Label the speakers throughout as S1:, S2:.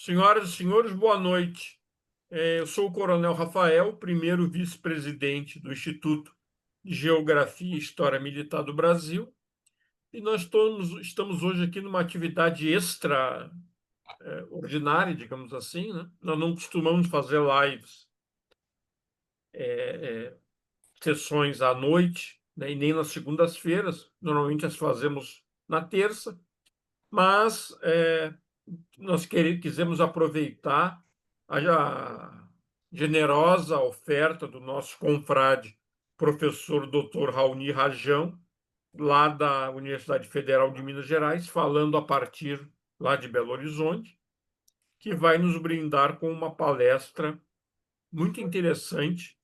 S1: Senhoras e senhores, boa noite. Eu sou o Coronel Rafael, primeiro vice-presidente do Instituto de Geografia e História Militar do Brasil, e nós estamos hoje aqui numa atividade extraordinária, digamos assim, né? Nós não costumamos fazer lives, sessões à noite, né? E nem nas segundas-feiras, normalmente as fazemos na terça, mas nós quisemos aproveitar a generosa oferta do nosso confrade, professor Dr. Raoni Rajão, lá da Universidade Federal de Minas Gerais, falando a partir lá de Belo Horizonte, que vai nos brindar com uma palestra muito interessante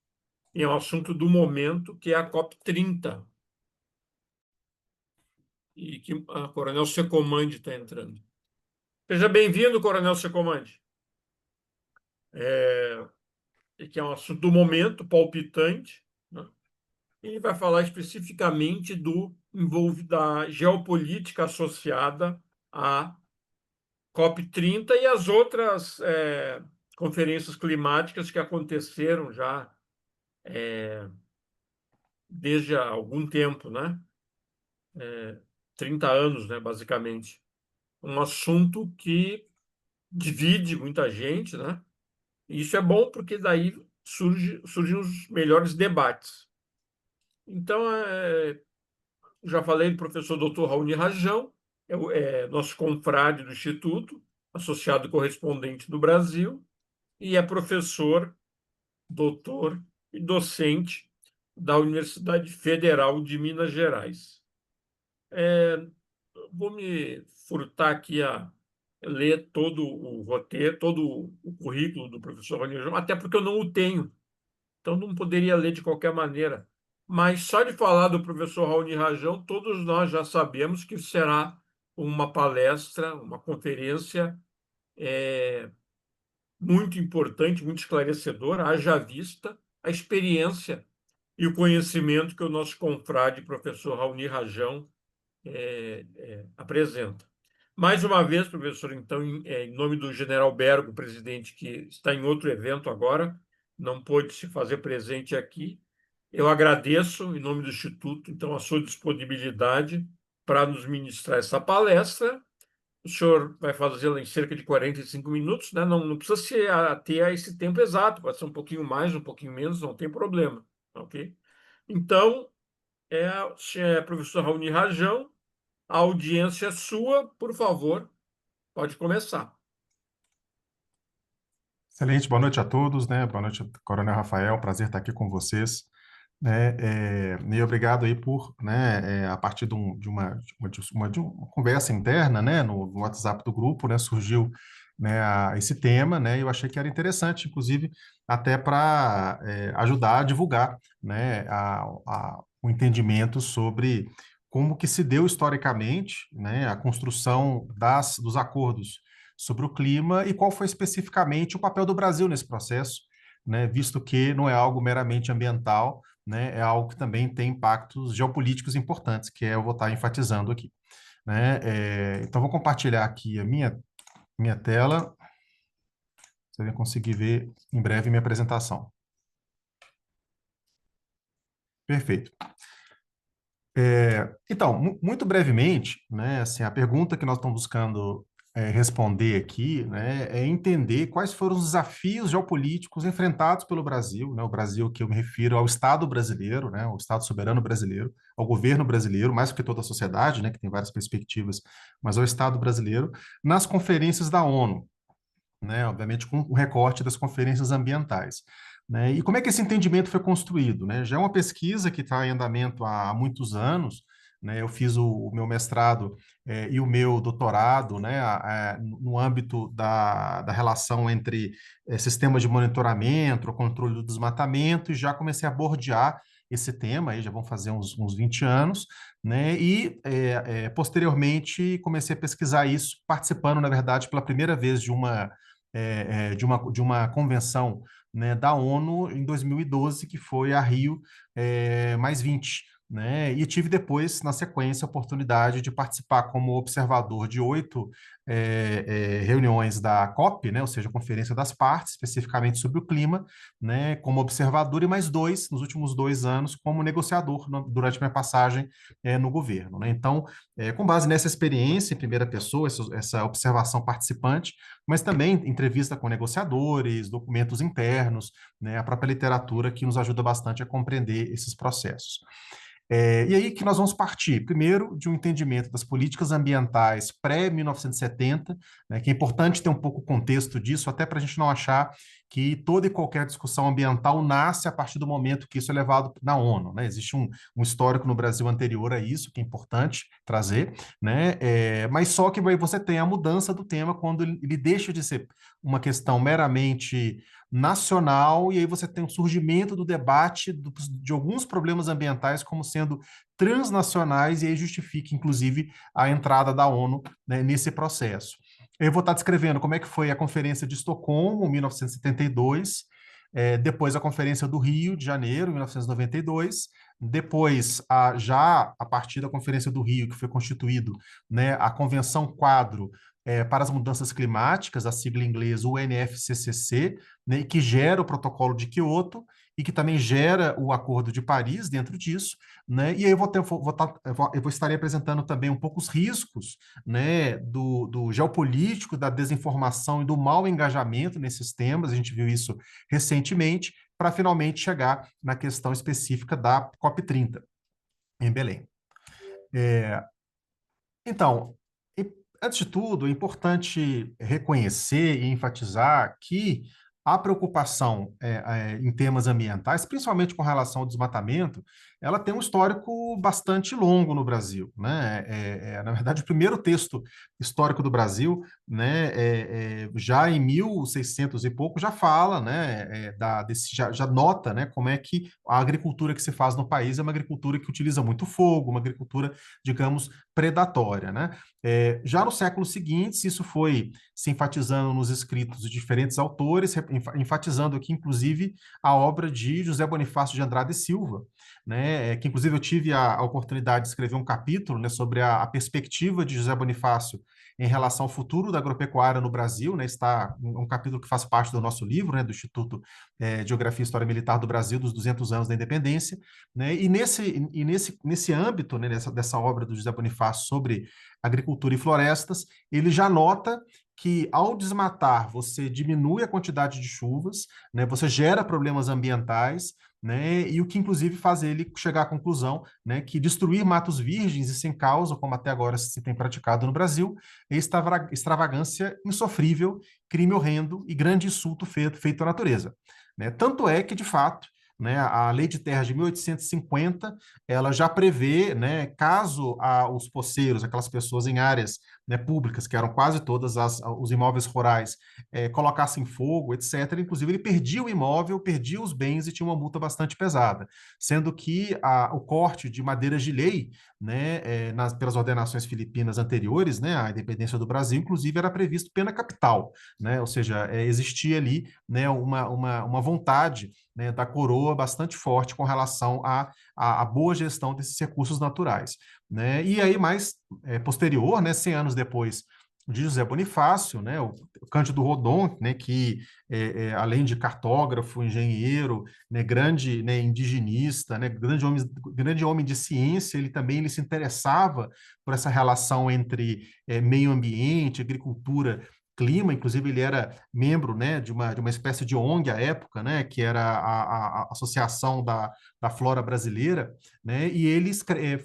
S1: em um assunto do momento, que é a COP30, e que a Coronel Secomandi está entrando. Seja bem-vindo, Coronel Secomandi. Que é um assunto do momento, palpitante, né? Ele vai falar especificamente da geopolítica associada à COP30 e às outras conferências climáticas que aconteceram já desde há algum tempo, né? 30 anos, né, basicamente. Um assunto que divide muita gente, né? E isso é bom porque daí surgem os melhores debates. Então, já falei do professor Dr. Raoni Rajão, nosso confrade do Instituto, associado correspondente do Brasil, e é professor, doutor e docente da Universidade Federal de Minas Gerais. Vou me furtar aqui a ler todo o roteiro, todo o currículo do professor Raoni Rajão, até porque eu não o tenho. Então, não poderia ler de qualquer maneira. Mas só de falar do professor Raoni Rajão, todos nós já sabemos que será uma palestra, uma conferência muito importante, muito esclarecedora, haja vista a experiência e o conhecimento que o nosso confrade, professor Raoni Rajão, apresenta. Mais uma vez, professor, então, em nome do general Bergo, presidente, que está em outro evento agora, não pôde se fazer presente aqui, eu agradeço, em nome do Instituto, então, a sua disponibilidade para nos ministrar essa palestra. O senhor vai fazê-la em cerca de 45 minutos, né? Não precisa se ater a esse tempo exato, pode ser um pouquinho mais, um pouquinho menos, não tem problema, ok? Então, professor Raoni Rajão, a audiência é sua, por favor, pode começar.
S2: Excelente, boa noite a todos, né? Boa noite, Coronel Rafael, prazer estar aqui com vocês, né? E obrigado aí por, né, a partir de uma conversa interna, né, no WhatsApp do grupo, né, surgiu, né, esse tema, né? E eu achei que era interessante, inclusive, até para ajudar a divulgar, né, o entendimento sobre como que se deu historicamente, né, a construção dos acordos sobre o clima e qual foi especificamente o papel do Brasil nesse processo, né, visto que não é algo meramente ambiental, né, é algo que também tem impactos geopolíticos importantes, que eu vou estar enfatizando aqui, né? Então, vou compartilhar aqui a minha tela, você vai conseguir ver em breve minha apresentação. Perfeito. Então, muito brevemente, né, assim, a pergunta que nós estamos buscando responder aqui, né, é entender quais foram os desafios geopolíticos enfrentados pelo Brasil, né, o Brasil que eu me refiro ao Estado brasileiro, né, o Estado soberano brasileiro, ao governo brasileiro, mais do que toda a sociedade, né, que tem várias perspectivas, mas ao Estado brasileiro, nas conferências da ONU, né, obviamente com o recorte das conferências ambientais. Né? E como é que esse entendimento foi construído? Né? Já é uma pesquisa que está em andamento há muitos anos, né? Eu fiz o meu mestrado e o meu doutorado, né, no âmbito da relação entre sistemas de monitoramento, o controle do desmatamento, e já comecei a bordear esse tema, aí já vão fazer uns 20 anos, né? E posteriormente comecei a pesquisar isso, participando, na verdade, pela primeira vez de uma convenção, né, da ONU em 2012, que foi a Rio mais 20, né? E tive depois, na sequência, a oportunidade de participar como observador de 8 reuniões da COP, né? Ou seja, a Conferência das Partes, especificamente sobre o clima, né? Como observador, e mais 2, nos últimos 2 anos, como negociador durante minha passagem no governo, né? Então, com base nessa experiência em primeira pessoa, essa observação participante, mas também entrevista com negociadores, documentos internos, né? A própria literatura que nos ajuda bastante a compreender esses processos. E aí que nós vamos partir, primeiro, de um entendimento das políticas ambientais pré-1970, né, que é importante ter um pouco o contexto disso, até para a gente não achar que toda e qualquer discussão ambiental nasce a partir do momento que isso é levado na ONU, né? Existe um histórico no Brasil anterior a isso, que é importante trazer, né? Mas só que você tem a mudança do tema quando ele deixa de ser uma questão meramente nacional, e aí você tem o surgimento do debate de alguns problemas ambientais como sendo transnacionais, e aí justifica, inclusive, a entrada da ONU, né, nesse processo. Eu vou estar descrevendo como é que foi a Conferência de Estocolmo, em 1972, depois a Conferência do Rio de Janeiro, em 1992, depois, já a partir da Conferência do Rio, que foi constituído, né, a Convenção Quadro para as Mudanças Climáticas, a sigla em inglês UNFCCC, né, que gera o Protocolo de Quioto e que também gera o Acordo de Paris dentro disso, né? E aí eu vou estar apresentando também um pouco os riscos, né, do geopolítico, da desinformação e do mau engajamento nesses temas. A gente viu isso recentemente, para finalmente chegar na questão específica da COP30 em Belém. Então, antes de tudo, é importante reconhecer e enfatizar que a preocupação em temas ambientais, principalmente com relação ao desmatamento, ela tem um histórico bastante longo no Brasil, né? Na verdade, o primeiro texto histórico do Brasil, né, já em 1600 e pouco, já fala, né, já nota, né, como é que a agricultura que se faz no país é uma agricultura que utiliza muito fogo, uma agricultura, digamos, predatória, né? Já no século seguinte, isso foi se enfatizando nos escritos de diferentes autores, enfatizando aqui, inclusive, a obra de José Bonifácio de Andrade e Silva, né, que inclusive eu tive a oportunidade de escrever um capítulo, né, sobre a perspectiva de José Bonifácio em relação ao futuro da agropecuária no Brasil, né, está um capítulo que faz parte do nosso livro, né, do Instituto de Geografia e História Militar do Brasil, dos 200 anos da independência, né, e nesse âmbito, né, dessa obra do José Bonifácio sobre agricultura e florestas, ele já nota que ao desmatar você diminui a quantidade de chuvas, né, você gera problemas ambientais, né, e o que inclusive faz ele chegar à conclusão, né, que destruir matos virgens e sem causa, como até agora se tem praticado no Brasil, é extravagância insofrível, crime horrendo e grande insulto feito à natureza. Né? Tanto é que, de fato, né, a Lei de Terras de 1850, ela já prevê, né, caso os poceiros, aquelas pessoas em áreas, né, públicas, que eram quase todas os imóveis rurais, colocassem fogo, etc., inclusive ele perdia o imóvel, perdia os bens e tinha uma multa bastante pesada, sendo que o corte de madeiras de lei, né, pelas ordenações filipinas anteriores, né, à independência do Brasil, inclusive era previsto pena capital, né, ou seja, existia ali, né, uma vontade, né, da coroa bastante forte com relação à boa gestão desses recursos naturais. Né? E aí, mais posterior, né, 100 anos depois de José Bonifácio, né, o Cândido Rondon, né, que além de cartógrafo, engenheiro, né, grande, né, indigenista, né, grande homem de ciência, ele se interessava por essa relação entre meio ambiente, agricultura, clima. Inclusive ele era membro, né, de uma espécie de ONG à época, né, que era a Associação da Flora Brasileira, né, e ele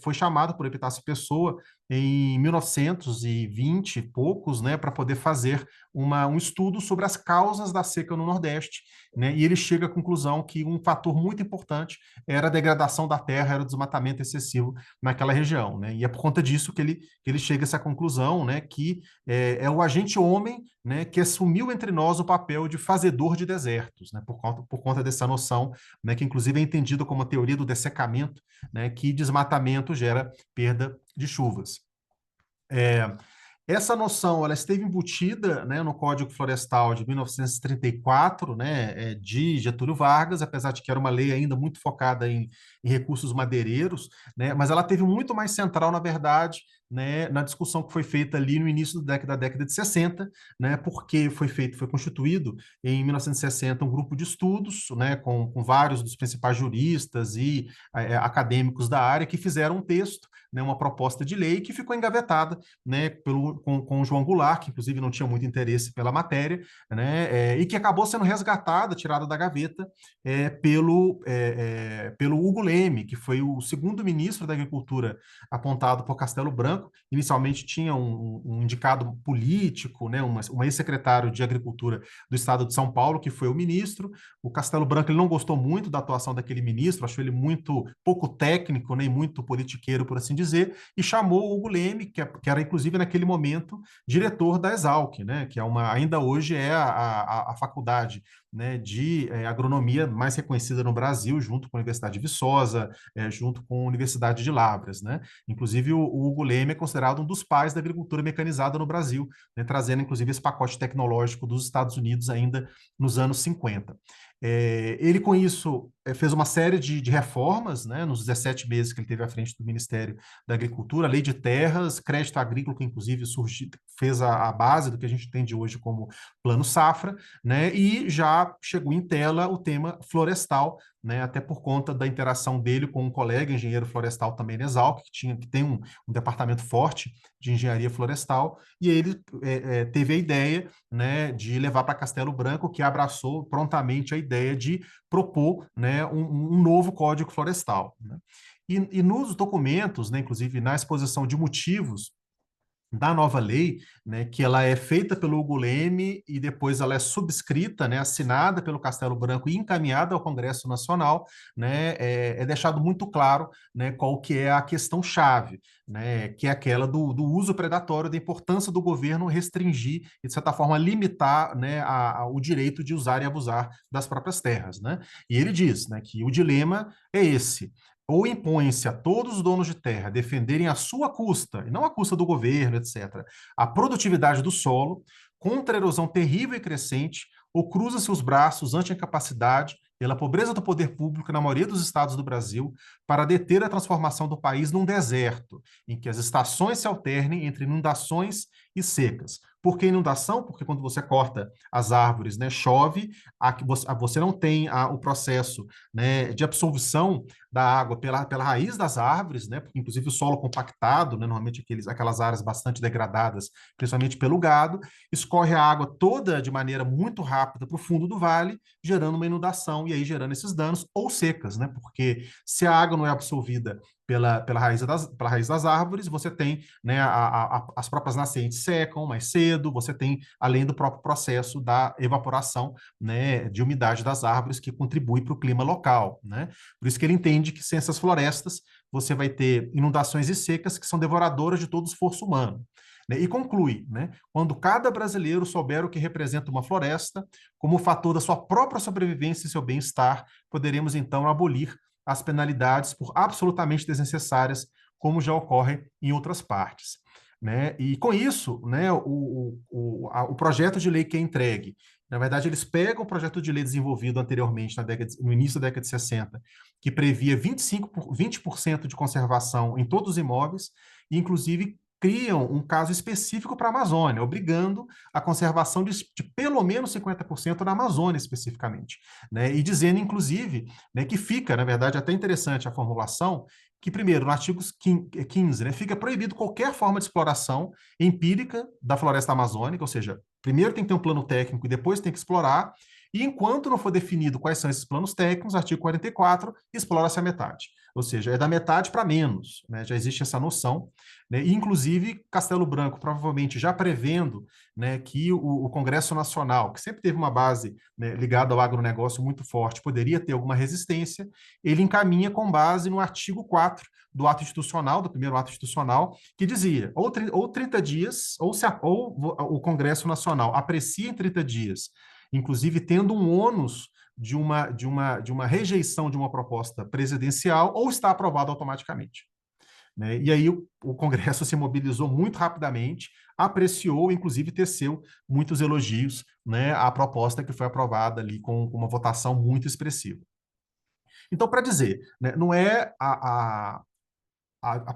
S2: foi chamado por Epitácio Pessoa em 1920 e poucos, né, para poder fazer um estudo sobre as causas da seca no Nordeste, né, e ele chega à conclusão que um fator muito importante era a degradação da terra, era o desmatamento excessivo naquela região, né, e é por conta disso que ele chega a essa conclusão, né, que é o agente homem, né, que assumiu entre nós o papel de fazedor de desertos, né, por conta dessa noção, né, que inclusive é entendida como a teoria do dessecamento, né, que desmatamento gera perda de chuvas. Essa noção ela esteve embutida, né, no Código Florestal de 1934, né, de Getúlio Vargas, apesar de que era uma lei ainda muito focada em recursos madeireiros, né, mas ela teve muito mais central, na verdade, né, na discussão que foi feita ali no início da década de 60, né, porque foi constituído em 1960 um grupo de estudos, né, com vários dos principais juristas e acadêmicos da área que fizeram um texto, né, uma proposta de lei que ficou engavetada, né, com o João Goulart, que inclusive não tinha muito interesse pela matéria, né, e que acabou sendo resgatada, tirada da gaveta, pelo Hugo Leme, que foi o segundo ministro da Agricultura apontado por Castelo Branco. Inicialmente tinha um indicado político, né, um ex-secretário de Agricultura do estado de São Paulo, que foi o ministro. O Castelo Branco ele não gostou muito da atuação daquele ministro, achou ele muito pouco técnico, nem muito politiqueiro, por assim dizer, e chamou o Hugo Leme, que era inclusive naquele momento diretor da Exalc, né, que é ainda hoje é a faculdade, né, de agronomia mais reconhecida no Brasil, junto com a Universidade de Viçosa, junto com a Universidade de Lavras, né? Inclusive o Hugo Leme é considerado um dos pais da agricultura mecanizada no Brasil, né, trazendo inclusive esse pacote tecnológico dos Estados Unidos ainda nos anos 50. Ele, com isso, fez uma série de reformas, né, nos 17 meses que ele teve à frente do Ministério da Agricultura, a Lei de Terras, crédito agrícola, que inclusive fez a base do que a gente entende hoje como Plano Safra, né, e já chegou em tela o tema florestal, né, até por conta da interação dele com um colega engenheiro florestal também na Exalc, que tem um departamento forte de engenharia florestal, e ele teve a ideia, né, de levar para Castelo Branco, que abraçou prontamente a ideia de propor, né, um novo Código Florestal, né? E nos documentos, né, inclusive na exposição de motivos da nova lei, né, que ela é feita pelo Hugo Leme e depois ela é subscrita, né, assinada pelo Castelo Branco e encaminhada ao Congresso Nacional, né, é deixado muito claro, né, qual que é a questão-chave, né, que é aquela do uso predatório, da importância do governo restringir e, de certa forma, limitar, né, o direito de usar e abusar das próprias terras, né? E ele diz, né, que o dilema é esse: ou impõe-se a todos os donos de terra defenderem à sua custa, e não à custa do governo, etc., a produtividade do solo contra a erosão terrível e crescente, ou cruza-se os braços ante a incapacidade, pela pobreza do poder público na maioria dos estados do Brasil, para deter a transformação do país num deserto, em que as estações se alternem entre inundações e secas. Por que inundação? Porque quando você corta as árvores, né, chove, você não tem o processo, né, de absorção da água pela raiz das árvores, né, porque inclusive o solo compactado, né, normalmente aquelas áreas bastante degradadas, principalmente pelo gado, escorre a água toda de maneira muito rápida para o fundo do vale, gerando uma inundação e aí gerando esses danos, ou secas, né, porque se a água não é absorvida pela raiz das árvores, você tem, né, as próprias nascentes secam mais cedo, você tem, além do próprio processo da evaporação, né, de umidade das árvores, que contribui para o clima local, né? Por isso que ele entende que sem essas florestas, você vai ter inundações e secas que são devoradoras de todo o esforço humano. Né? E conclui, né? Quando cada brasileiro souber o que representa uma floresta, como fator da sua própria sobrevivência e seu bem-estar, poderemos então abolir as penalidades por absolutamente desnecessárias, como já ocorre em outras partes. Né? E com isso, né, o projeto de lei que é entregue, na verdade, eles pegam o projeto de lei desenvolvido anteriormente, no início da década de 60, que previa 20% de conservação em todos os imóveis, e inclusive criam um caso específico para a Amazônia, obrigando a conservação de pelo menos 50% na Amazônia especificamente, né? E dizendo, inclusive, né, que fica, na verdade, até interessante a formulação, que, primeiro, no artigo 15, né, fica proibido qualquer forma de exploração empírica da floresta amazônica, ou seja, primeiro tem que ter um plano técnico e depois tem que explorar, e enquanto não for definido quais são esses planos técnicos, artigo 44, explora-se a metade. Ou seja, é da metade para menos, né? Já existe essa noção, né? E, inclusive, Castelo Branco, provavelmente já prevendo, né, que o Congresso Nacional, que sempre teve uma base, né, ligada ao agronegócio muito forte, poderia ter alguma resistência, ele encaminha com base no artigo 4 do ato institucional, do primeiro ato institucional, que dizia ou 30 dias, ou o Congresso Nacional aprecia em 30 dias, inclusive tendo um ônus de uma rejeição de uma proposta presidencial, ou está aprovado automaticamente. né? E aí o Congresso se mobilizou muito rapidamente, apreciou, inclusive teceu muitos elogios, né, à proposta que foi aprovada ali com uma votação muito expressiva. Então, para dizer, né, não é a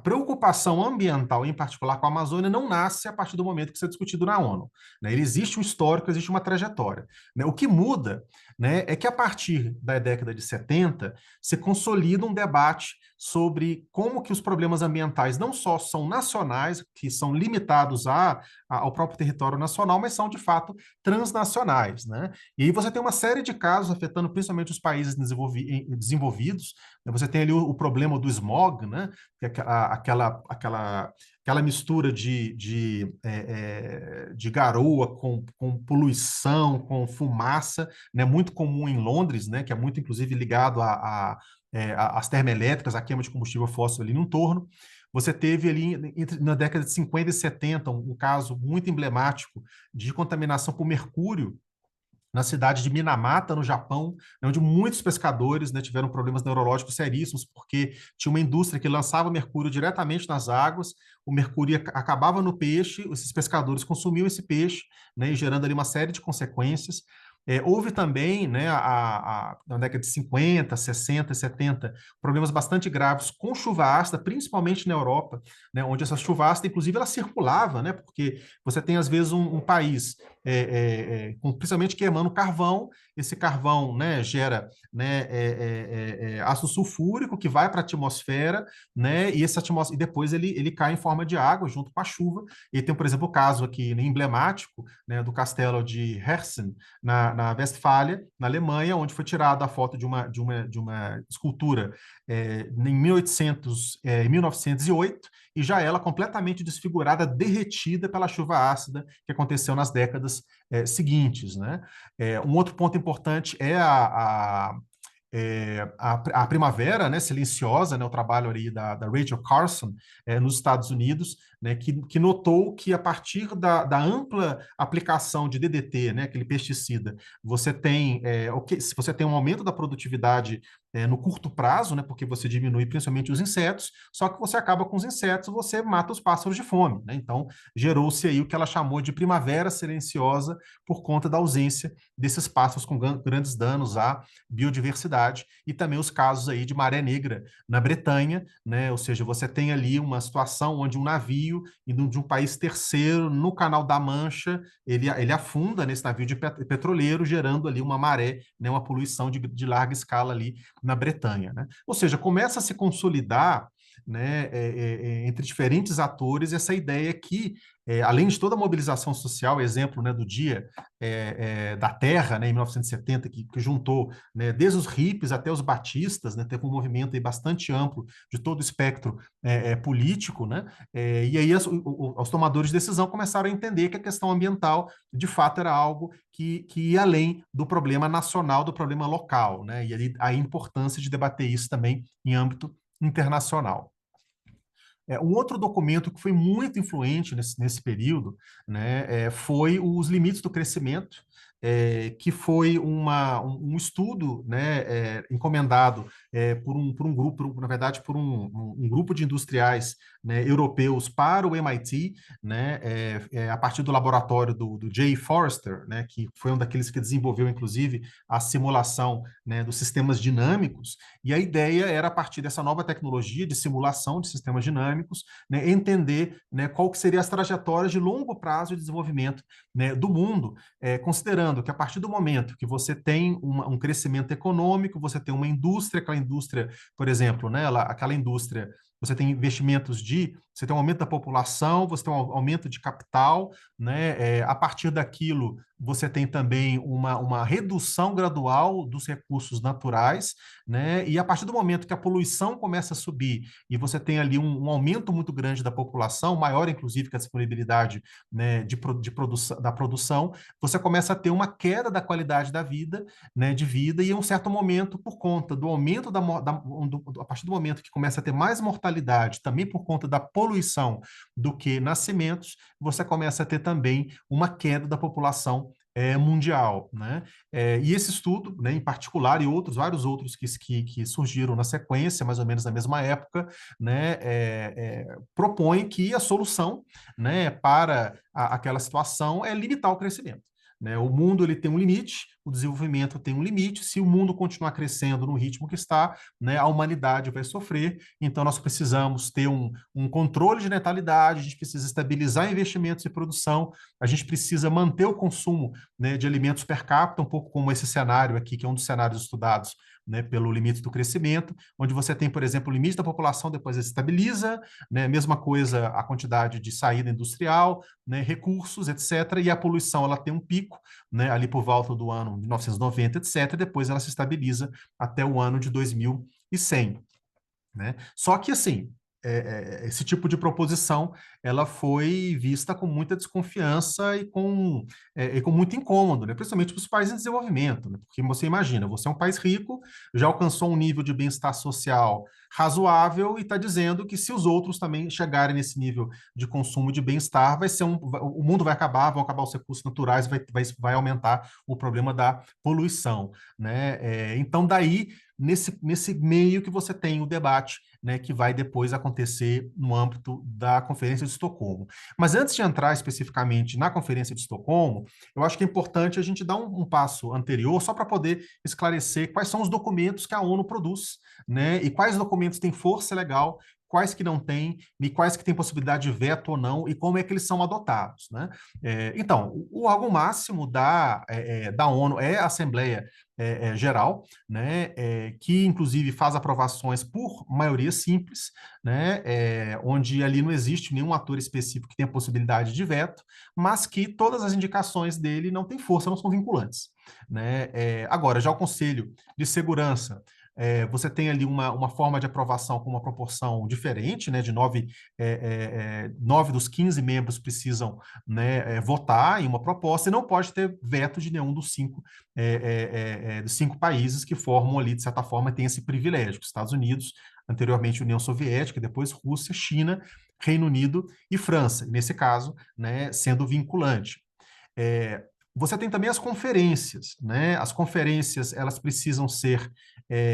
S2: preocupação ambiental, em particular com a Amazônia, não nasce a partir do momento que isso é discutido na ONU, né? Ele existe um histórico, existe uma trajetória, né? O que muda, né, é que a partir da década de 70 se consolida um debate sobre como que os problemas ambientais não só são nacionais, que são limitados ao próprio território nacional, mas são de fato transnacionais, né? E aí você tem uma série de casos afetando principalmente os países desenvolvidos, né? Você tem ali o problema do smog, né? Aquela mistura de garoa com poluição, com fumaça, né, muito comum em Londres, né, que é muito, inclusive, ligado às termoelétricas, à queima de combustível fóssil ali no entorno. Você teve ali, na década de 50 e 70, um caso muito emblemático de contaminação por mercúrio na cidade de Minamata, no Japão, né, onde muitos pescadores, né, tiveram problemas neurológicos seríssimos, porque tinha uma indústria que lançava mercúrio diretamente nas águas, o mercúrio acabava no peixe, esses pescadores consumiam esse peixe, né, e gerando ali uma série de consequências. Houve também, né, na década de 50, 60 e 70, problemas bastante graves com chuva ácida, principalmente na Europa, né, onde essa chuva ácida, inclusive, ela circulava, né, porque você tem, às vezes, um país principalmente queimando carvão, esse carvão, né, gera, né, ácido sulfúrico que vai para a atmosfera, né, e, e depois ele cai em forma de água junto com a chuva. E tem, por exemplo, o caso aqui, né, emblemático, né, do castelo de Herzen, na Westfália, na Alemanha, onde foi tirada a foto de uma escultura em 1908, e já ela completamente desfigurada, derretida pela chuva ácida que aconteceu nas décadas seguintes, né? Um outro ponto importante é a Primavera, né, silenciosa, né, o trabalho ali da Rachel Carson, nos Estados Unidos, né, que notou que a partir da ampla aplicação de DDT, né, aquele pesticida, se você tem um aumento da produtividade no curto prazo, né, porque você diminui principalmente os insetos, só que você acaba com os insetos, você mata os pássaros de fome, né? Então, gerou-se aí o que ela chamou de primavera silenciosa por conta da ausência desses pássaros com grandes danos à biodiversidade, e também os casos aí de maré negra na Bretanha, né? Ou seja, você tem ali uma situação onde um navio indo de um país terceiro no Canal da Mancha, ele afunda nesse navio de petroleiro, gerando ali uma maré, né? Uma poluição de larga escala ali na Bretanha, né? Ou seja, começa a se consolidar, né, entre diferentes atores essa ideia que, além de toda a mobilização social, exemplo, né, do Dia da Terra, né, em 1970, que juntou, né, desde os hippies até os batistas, né, teve um movimento aí bastante amplo de todo o espectro político, né, e aí os tomadores de decisão começaram a entender que a questão ambiental, de fato, era algo que ia além do problema nacional, do problema local, né, e aí a importância de debater isso também em âmbito internacional. Um outro documento que foi muito influente nesse período, né, foi os limites do crescimento, que foi um estudo, né, encomendado por um grupo, na verdade, por um grupo de industriais, né, europeus para o MIT, né, a partir do laboratório do Jay Forrester, né, que foi um daqueles que desenvolveu, inclusive, a simulação, né, dos sistemas dinâmicos, e a ideia era, a partir dessa nova tecnologia de simulação de sistemas dinâmicos, né, entender, né, qual que seria as trajetórias de longo prazo de desenvolvimento, né, do mundo, considerando que a partir do momento que você tem um crescimento econômico, você tem uma indústria, aquela indústria, por exemplo, né, aquela indústria, você tem você tem um aumento da população, você tem um aumento de capital, né? A partir daquilo, você tem também uma redução gradual dos recursos naturais, né? E a partir do momento que a poluição começa a subir e você tem ali um aumento muito grande da população, maior inclusive que a disponibilidade, né, da produção, você começa a ter uma queda da qualidade da vida, né, de vida, e em um certo momento, por conta do aumento a partir do momento que começa a ter mais mortalidade, também por conta da poluição do que nascimentos, você começa a ter também uma queda da população mundial, né? E esse estudo, né, em particular, e vários outros que surgiram na sequência, mais ou menos na mesma época, né, propõe que a solução, né, para aquela situação é limitar o crescimento. Né? O mundo ele tem um limite, o desenvolvimento tem um limite. Se o mundo continuar crescendo no ritmo que está, né, a humanidade vai sofrer. Então, nós precisamos ter um controle de natalidade, a gente precisa estabilizar investimentos e produção, a gente precisa manter o consumo, né, de alimentos per capita, um pouco como esse cenário aqui, que é um dos cenários estudados, né, pelo limite do crescimento, onde você tem, por exemplo, o limite da população, depois ele estabiliza, né, mesma coisa a quantidade de saída industrial, né, recursos, etc., e a poluição ela tem um pico, né, ali por volta do ano 1990, etc., e depois ela se estabiliza até o ano de 2100. Né? Só que, assim, esse tipo de proposição ela foi vista com muita desconfiança e com muito incômodo, né? Principalmente para os países em desenvolvimento, né? Porque você imagina, você é um país rico, já alcançou um nível de bem-estar social razoável e está dizendo que se os outros também chegarem nesse nível de consumo de bem-estar, o mundo vai acabar, vão acabar os recursos naturais, vai aumentar o problema da poluição, né? Então, daí nesse meio que você tem o debate, né, que vai depois acontecer no âmbito da Conferência de Estocolmo. Mas antes de entrar especificamente na Conferência de Estocolmo, eu acho que é importante a gente dar um passo anterior, só para poder esclarecer quais são os documentos que a ONU produz, né, e quais documentos têm força legal, quais que não têm, e quais que têm possibilidade de veto ou não, e como é que eles são adotados. Né? Então, o órgão máximo da ONU é a Assembleia Geral, né, que inclusive faz aprovações por maioria simples, né, onde ali não existe nenhum ator específico que tenha possibilidade de veto, mas que todas as indicações dele não têm força, não são vinculantes. Né? Agora, já o Conselho de Segurança, você tem ali uma forma de aprovação com uma proporção diferente, né, de 9 dos 15 membros precisam, né, votar em uma proposta e não pode ter veto de nenhum dos cinco países que formam ali, de certa forma, tem esse privilégio. Estados Unidos, anteriormente União Soviética, depois Rússia, China, Reino Unido e França, nesse caso, né, sendo vinculante. Você tem também as conferências, né? As conferências, elas precisam ser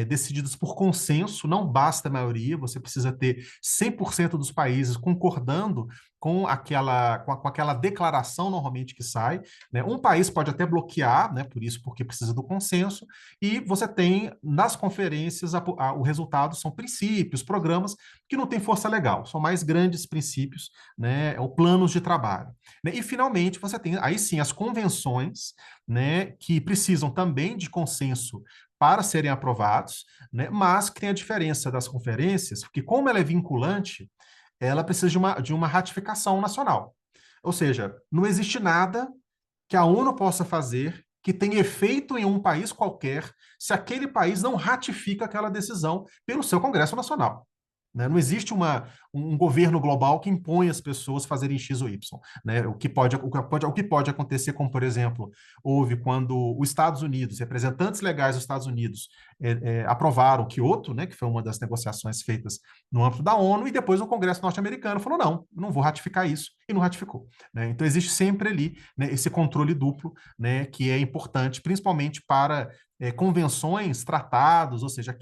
S2: decididas por consenso, não basta a maioria, você precisa ter 100% dos países concordando com aquela declaração normalmente que sai, né? Um país pode até bloquear, né? Por isso, porque precisa do consenso, e você tem nas conferências o resultado são princípios, programas que não têm força legal, são mais grandes princípios, né? Ou planos de trabalho. Né? E, finalmente, você tem, aí sim, as convenções, né, que precisam também de consenso para serem aprovados, né, mas que tem a diferença das conferências, porque como ela é vinculante, ela precisa de uma ratificação nacional. Ou seja, não existe nada que a ONU possa fazer que tenha efeito em um país qualquer se aquele país não ratifica aquela decisão pelo seu Congresso Nacional. Né? Não existe um governo global que impõe às pessoas fazerem X ou Y. Né? O que pode acontecer, como, por exemplo, houve quando os Estados Unidos, representantes legais dos Estados Unidos, aprovaram o Kyoto, né, que foi uma das negociações feitas no âmbito da ONU, e depois o Congresso norte-americano falou, não vou ratificar isso, e não ratificou. Né? Então, existe sempre ali, né, esse controle duplo, né, que é importante, principalmente para convenções, tratados, ou seja,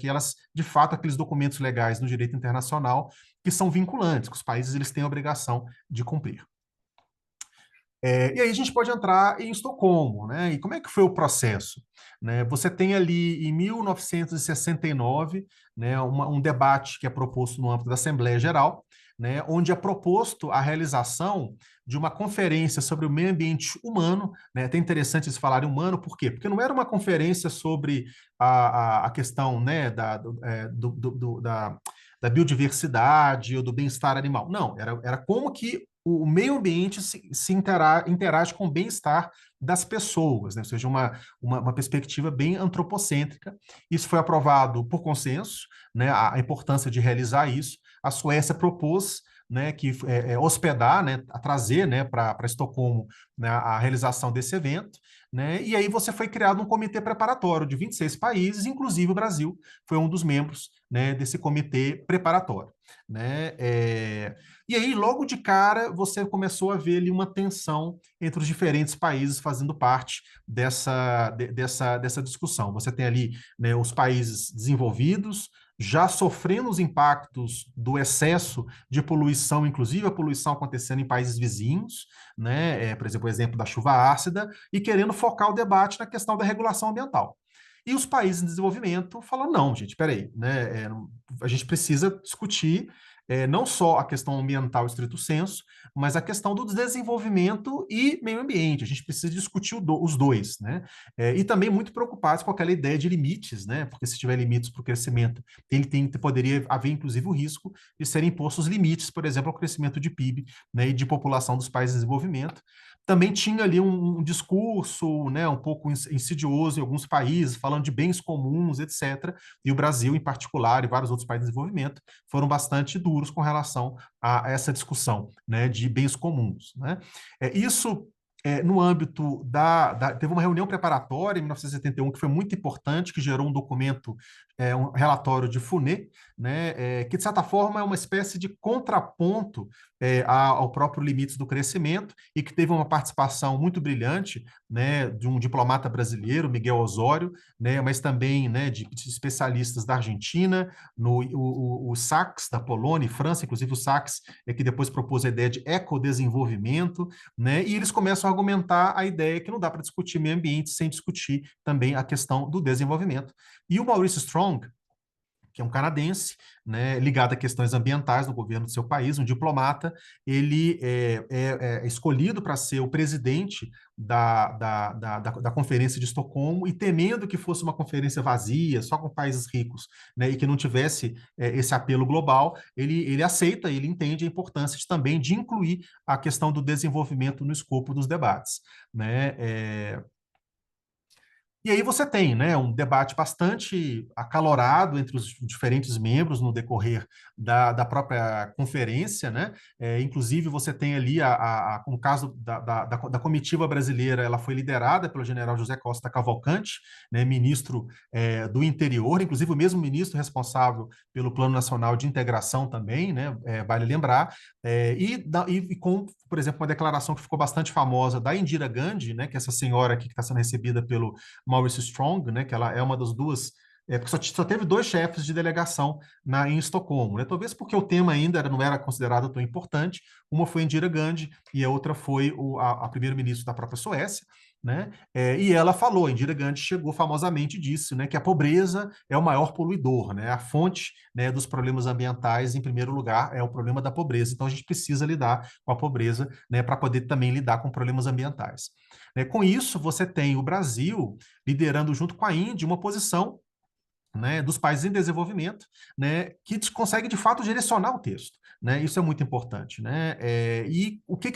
S2: de fato, aqueles documentos legais no direito internacional que são vinculantes, que os países eles têm a obrigação de cumprir. E aí a gente pode entrar em Estocolmo, né? E como é que foi o processo? Né? Você tem ali em 1969, né, um debate que é proposto no âmbito da Assembleia Geral, né, onde é proposto a realização de uma conferência sobre o meio ambiente humano, né? É até interessante eles falarem humano, por quê? Porque não era uma conferência sobre a questão, né, da biodiversidade ou do bem-estar animal. Não, era como que o meio ambiente se interage com o bem-estar das pessoas, né? Ou seja, uma perspectiva bem antropocêntrica. Isso foi aprovado por consenso, né? A importância de realizar isso. A Suécia propôs, né, que hospedar, né, a trazer, né, para Estocolmo, né, a realização desse evento, né, e aí você foi criado um comitê preparatório de 26 países, inclusive o Brasil foi um dos membros, né, desse comitê preparatório, né, e aí logo de cara você começou a ver ali uma tensão entre os diferentes países fazendo parte dessa discussão. Você tem ali, né, os países desenvolvidos já sofrendo os impactos do excesso de poluição, inclusive a poluição acontecendo em países vizinhos, né? Por exemplo, da chuva ácida, e querendo focar o debate na questão da regulação ambiental. E os países em desenvolvimento falam, não, gente, peraí, né? A gente precisa discutir não só a questão ambiental estrito senso, mas a questão do desenvolvimento e meio ambiente. A gente precisa discutir os dois, né? E também muito preocupados com aquela ideia de limites, né? Porque se tiver limites para o crescimento, poderia haver, inclusive, o risco de serem impostos limites, por exemplo, ao crescimento de PIB, né, e de população dos países em desenvolvimento. Também tinha ali um discurso, né, um pouco insidioso em alguns países, falando de bens comuns, etc. E o Brasil, em particular, e vários outros países em desenvolvimento, foram bastante duros com relação a essa discussão, né, de bens comuns, né? Isso no âmbito teve uma reunião preparatória em 1971 que foi muito importante, que gerou um documento, um relatório de Funet, né, que de certa forma é uma espécie de contraponto ao próprio limites do crescimento e que teve uma participação muito brilhante, né, de um diplomata brasileiro, Miguel Osório, né, mas também, né, de especialistas da Argentina, o Sachs da Polônia e França, inclusive o Sachs que depois propôs a ideia de ecodesenvolvimento, né, e eles começam a argumentar a ideia que não dá para discutir meio ambiente sem discutir também a questão do desenvolvimento. E o Maurice Strong, que é um canadense, né, ligado a questões ambientais no governo do seu país, um diplomata, ele é escolhido para ser o presidente da Conferência de Estocolmo e temendo que fosse uma conferência vazia, só com países ricos, né, e que não tivesse esse apelo global, ele aceita, ele entende a importância também de incluir a questão do desenvolvimento no escopo dos debates, né? E aí você tem, né, um debate bastante acalorado entre os diferentes membros no decorrer da própria conferência, né? Inclusive você tem ali no caso da comitiva brasileira, ela foi liderada pelo general José Costa Cavalcante, né, ministro do Interior, inclusive o mesmo ministro responsável pelo Plano Nacional de Integração também, né? Vale lembrar, e com, por exemplo, uma declaração que ficou bastante famosa da Indira Gandhi, né, que é essa senhora aqui que está sendo recebida pelo Maurice Strong, né, que ela é uma das duas, porque só teve dois chefes de delegação em Estocolmo, né, talvez porque o tema ainda não era considerado tão importante. Uma foi Indira Gandhi e a outra foi a primeira-ministra da própria Suécia, né, e ela falou, Indira Gandhi chegou famosamente disso, né, que a pobreza é o maior poluidor, né, a fonte, né, dos problemas ambientais, em primeiro lugar, é o problema da pobreza. Então a gente precisa lidar com a pobreza, né, para poder também lidar com problemas ambientais. Com isso, você tem o Brasil liderando junto com a Índia uma posição, né, dos países em desenvolvimento, né, que consegue de fato direcionar o texto, né? Isso é muito importante, né? E o que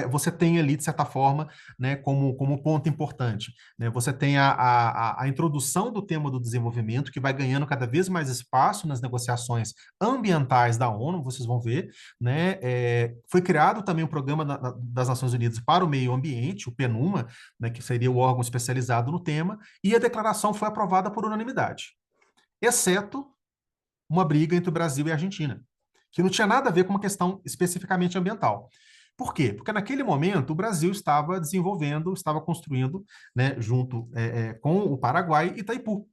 S2: você tem ali, de certa forma, né, como ponto importante, né? Você tem a introdução do tema do desenvolvimento, que vai ganhando cada vez mais espaço nas negociações ambientais da ONU, vocês vão ver, né? Foi criado também o Programa das Nações Unidas para o Meio Ambiente, o PNUMA, né, que seria o órgão especializado no tema, e a declaração foi aprovada por unanimidade, exceto uma briga entre o Brasil e a Argentina, que não tinha nada a ver com uma questão especificamente ambiental. Por quê? Porque naquele momento o Brasil estava desenvolvendo, estava construindo, né, junto com o Paraguai, Itaipu.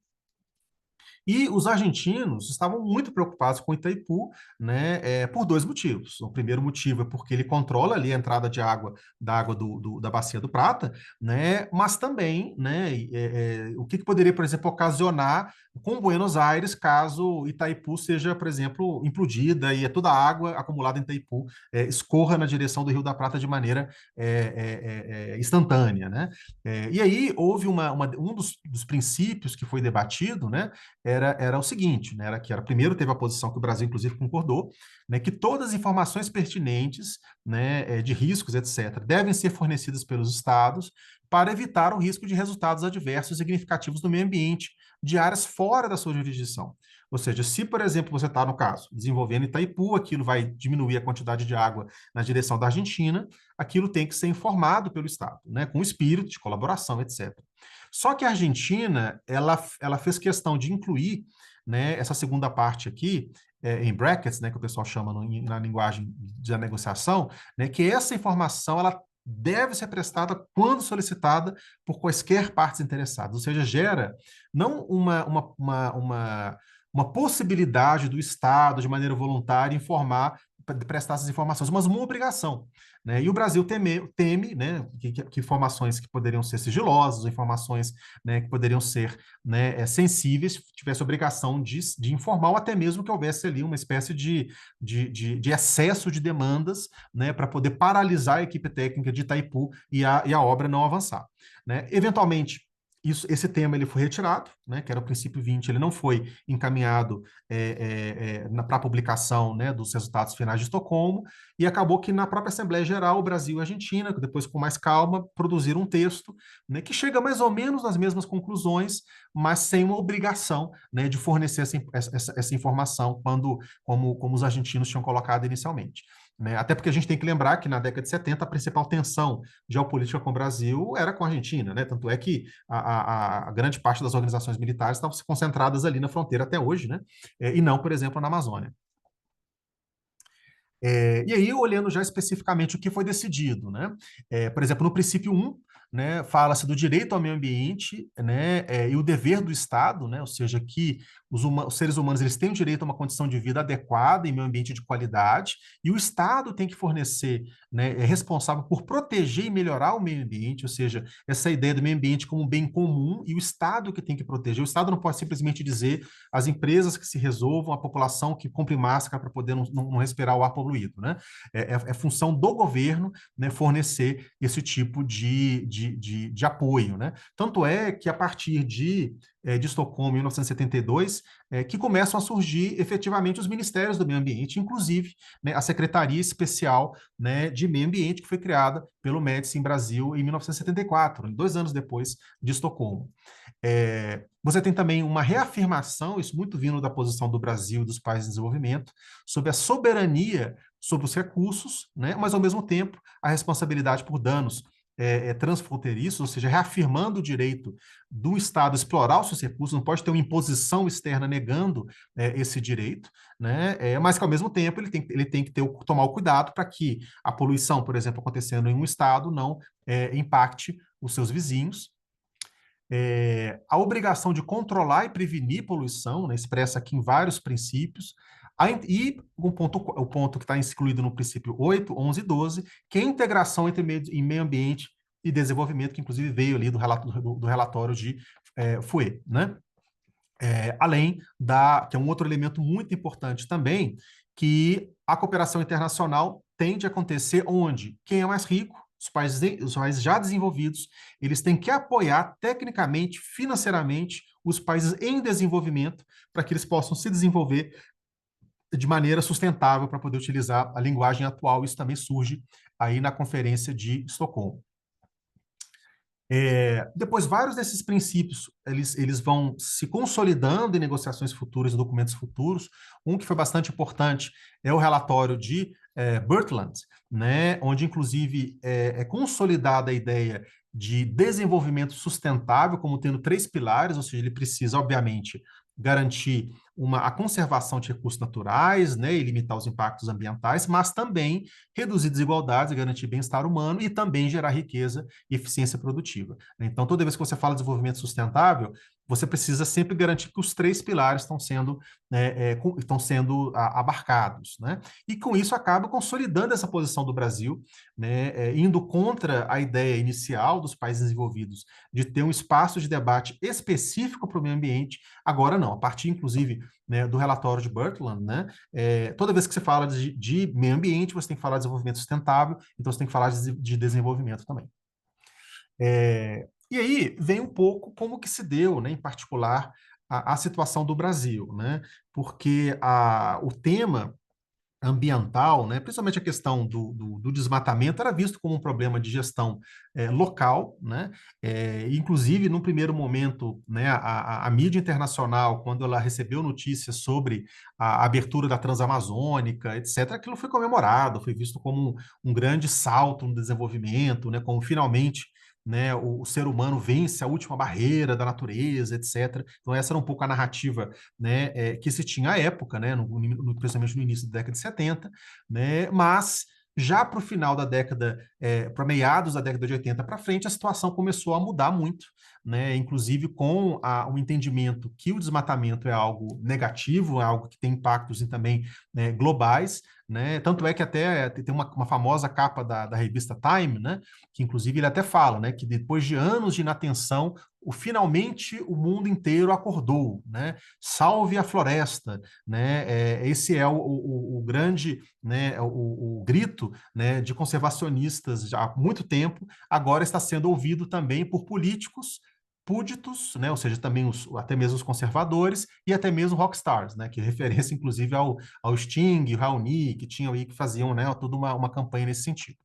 S2: E os argentinos estavam muito preocupados com Itaipu, né, por dois motivos. O primeiro motivo é porque ele controla ali a entrada de água da água da Bacia do Prata, né, mas também, né, o que poderia, por exemplo, ocasionar com Buenos Aires caso Itaipu seja, por exemplo, implodida e toda a água acumulada em Itaipu escorra na direção do Rio da Prata de maneira instantânea, né? E aí houve um dos princípios que foi debatido, né, era o seguinte, né, primeiro teve a posição que o Brasil, inclusive, concordou, né, que todas as informações pertinentes, né, de riscos, etc., devem ser fornecidas pelos estados para evitar o risco de resultados adversos significativos no meio ambiente de áreas fora da sua jurisdição. Ou seja, se, por exemplo, você está, no caso, desenvolvendo Itaipu, aquilo vai diminuir a quantidade de água na direção da Argentina, aquilo tem que ser informado pelo Estado, né, com espírito de colaboração, etc. Só que a Argentina, ela fez questão de incluir, né, essa segunda parte aqui, em brackets, né, que o pessoal chama na linguagem da negociação, né, que essa informação ela deve ser prestada quando solicitada por quaisquer partes interessadas, ou seja, gera não uma possibilidade do Estado, de maneira voluntária, prestar essas informações, mas uma obrigação. Né? E o Brasil teme, né, que informações que poderiam ser sigilosas, informações, né, que poderiam ser, né, sensíveis, tivesse obrigação de informar, ou até mesmo que houvesse ali uma espécie de excesso de demandas, né, para poder paralisar a equipe técnica de Itaipu e a obra não avançar. Né? Eventualmente, esse tema ele foi retirado, né, que era o princípio 20, ele não foi encaminhado para a publicação, né, dos resultados finais de Estocolmo, e acabou que na própria Assembleia Geral, o Brasil e a Argentina, depois com mais calma, produziram um texto, né, que chega mais ou menos nas mesmas conclusões, mas sem uma obrigação, né, de fornecer essa informação como os argentinos tinham colocado inicialmente. Né? Até porque a gente tem que lembrar que na década de 70 a principal tensão geopolítica com o Brasil era com a Argentina, né? Tanto é que a grande parte das organizações militares estavam concentradas ali na fronteira até hoje, né? E não, por exemplo, na Amazônia. E aí, olhando já especificamente o que foi decidido, né? Por exemplo, no princípio 1, né, fala-se do direito ao meio ambiente, né, e o dever do Estado, né, ou seja, que os seres humanos eles têm o direito a uma condição de vida adequada em meio ambiente de qualidade, e o Estado tem que fornecer, né, é responsável por proteger e melhorar o meio ambiente, ou seja, essa ideia do meio ambiente como um bem comum, e o Estado que tem que proteger. O Estado não pode simplesmente dizer às empresas que se resolvam, a população que compre máscara para poder não respirar o ar poluído, né? É função do governo, né, fornecer esse tipo de apoio, né? Tanto é que a partir de Estocolmo, em 1972, que começam a surgir efetivamente os ministérios do meio ambiente, inclusive, né, a Secretaria Especial, né, de Meio Ambiente, que foi criada pelo Médici em Brasil em 1974, 2 anos depois de Estocolmo. Você tem também uma reafirmação, isso muito vindo da posição do Brasil e dos países em desenvolvimento, sobre a soberania sobre os recursos, né, mas, ao mesmo tempo, a responsabilidade por danos transfronteiriços, ou seja, reafirmando o direito do Estado explorar os seus recursos, não pode ter uma imposição externa negando esse direito, né, mas que, ao mesmo tempo, ele tem que tomar o cuidado para que a poluição, por exemplo, acontecendo em um Estado, não impacte os seus vizinhos. A obrigação de controlar e prevenir poluição, né, expressa aqui em vários princípios, e o ponto que está incluído no princípio 8, 11 e 12, que é a integração entre meio ambiente e desenvolvimento, que inclusive veio ali do relatório de Fouet, né? Além que é um outro elemento muito importante também, que a cooperação internacional tende a acontecer onde quem é mais rico, os países já desenvolvidos, eles têm que apoiar tecnicamente, financeiramente, os países em desenvolvimento para que eles possam se desenvolver de maneira sustentável para poder utilizar a linguagem atual. Isso também surge aí na Conferência de Estocolmo. Depois, vários desses princípios, eles vão se consolidando em negociações futuras e documentos futuros. Um que foi bastante importante é o relatório de Brundtland, né, onde, inclusive, é consolidada a ideia de desenvolvimento sustentável como tendo 3 pilares, ou seja, ele precisa, obviamente, garantir a conservação de recursos naturais, né, e limitar os impactos ambientais, mas também reduzir desigualdades e garantir bem-estar humano e também gerar riqueza e eficiência produtiva. Então, toda vez que você fala de desenvolvimento sustentável, você precisa sempre garantir que os 3 pilares estão sendo abarcados, né? E com isso acaba consolidando essa posição do Brasil, né, indo contra a ideia inicial dos países desenvolvidos de ter um espaço de debate específico para o meio ambiente. Agora não, a partir, inclusive, né, do relatório de Brundtland, né, toda vez que você fala de meio ambiente, você tem que falar de desenvolvimento sustentável, então você tem que falar de desenvolvimento também. E aí vem um pouco como que se deu, né, em particular, a situação do Brasil, né, porque o tema ambiental, né, principalmente a questão do desmatamento, era visto como um problema de gestão local, né, inclusive, no primeiro momento, né, a mídia internacional, quando ela recebeu notícias sobre a abertura da Transamazônica, etc., aquilo foi comemorado, foi visto como um grande salto no desenvolvimento, né, como finalmente, né, o ser humano vence a última barreira da natureza, etc. Então essa era um pouco a narrativa, né, que se tinha à época, né, principalmente no início da década de 70, né, mas já para o final da década, para meados da década de 80 para frente, a situação começou a mudar muito, né, inclusive com o entendimento que o desmatamento é algo negativo, é algo que tem impactos também, né, globais, né, tanto é que até tem uma famosa capa da revista Time, né, que inclusive ele até fala, né, que depois de anos de inatenção, finalmente o mundo inteiro acordou, né? Salve a floresta, né? Esse é o grande, né, o grito, né, de conservacionistas já há muito tempo, agora está sendo ouvido também por políticos púditos, né, ou seja, também até mesmo os conservadores e até mesmo rockstars, né, que é referência inclusive ao Sting, ao Raoni, que tinham aí que faziam, né, toda uma campanha nesse sentido.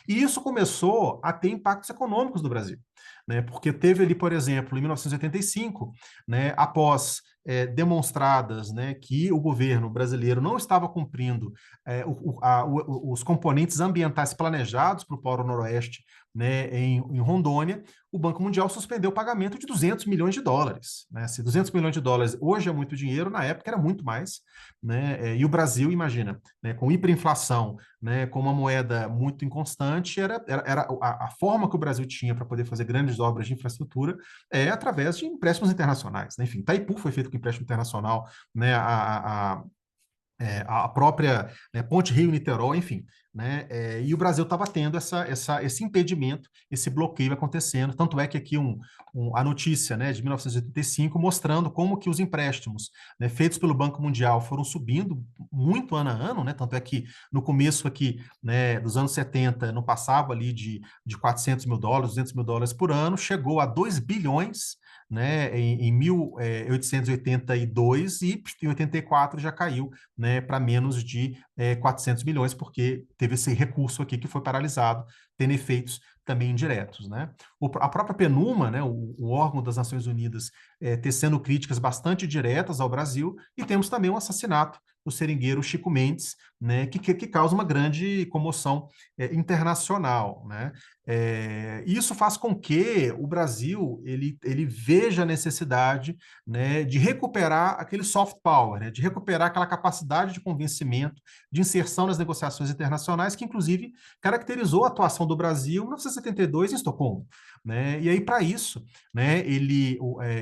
S2: E isso começou a ter impactos econômicos no Brasil, né? Porque teve ali, por exemplo, em 1985, né, após demonstradas, né, que o governo brasileiro não estava cumprindo os componentes ambientais planejados para o Polo Noroeste, né, em Rondônia, o Banco Mundial suspendeu o pagamento de 200 milhões de dólares. Né? Se 200 milhões de dólares hoje é muito dinheiro, na época era muito mais. Né? E o Brasil, imagina, né, com hiperinflação, né, com uma moeda muito inconstante, era a forma que o Brasil tinha para poder fazer grandes obras de infraestrutura através de empréstimos internacionais. Né? Enfim, Itaipu foi feito com empréstimo internacional, né, a própria, né, Ponte Rio-Niterói, enfim. Né, e o Brasil estava tendo esse impedimento, esse bloqueio acontecendo. Tanto é que aqui a notícia, né, de 1985 mostrando como que os empréstimos, né, feitos pelo Banco Mundial foram subindo muito ano a ano. Né, tanto é que no começo aqui, né, dos anos 70 não passava ali de 400 mil dólares, 200 mil dólares por ano, chegou a 2 bilhões, né, em 1882 e em 84 já caiu, né, para menos de 400 milhões, porque teve esse recurso aqui que foi paralisado, tendo efeitos também indiretos. Né? A própria PNUMA, né, o órgão das Nações Unidas, tecendo críticas bastante diretas ao Brasil, e temos também o assassinato do seringueiro Chico Mendes, né, que causa uma grande comoção internacional. Né? Isso faz com que o Brasil ele veja a necessidade, né, de recuperar aquele soft power, né, de recuperar aquela capacidade de convencimento, de inserção nas negociações internacionais, que inclusive caracterizou a atuação do Brasil em 1972 em Estocolmo. Né? E aí, para isso, né,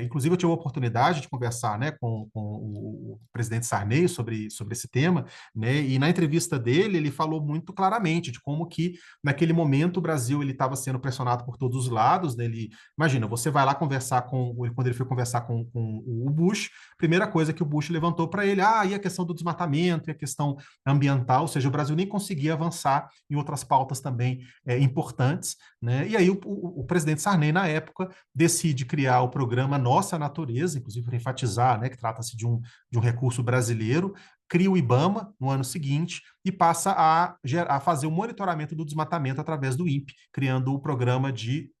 S2: inclusive eu tive a oportunidade de conversar, né, com o presidente Sarney sobre esse tema, né, e na entrevista dele ele falou muito claramente de como que naquele momento o Brasil ele estava sendo pressionado por todos os lados. Né? Imagina, você vai lá conversar quando ele foi conversar com o Bush, primeira coisa que o Bush levantou para ele, e a questão do desmatamento, e a questão ambiental, ou seja, o Brasil nem conseguia avançar em outras pautas também importantes. Né? E aí o presidente Sarney, na época, decide criar o programa Nossa Natureza, inclusive para enfatizar, né, que trata-se de um recurso brasileiro, cria o IBAMA no ano seguinte e passa a fazer o monitoramento do desmatamento através do INPE, criando o programa de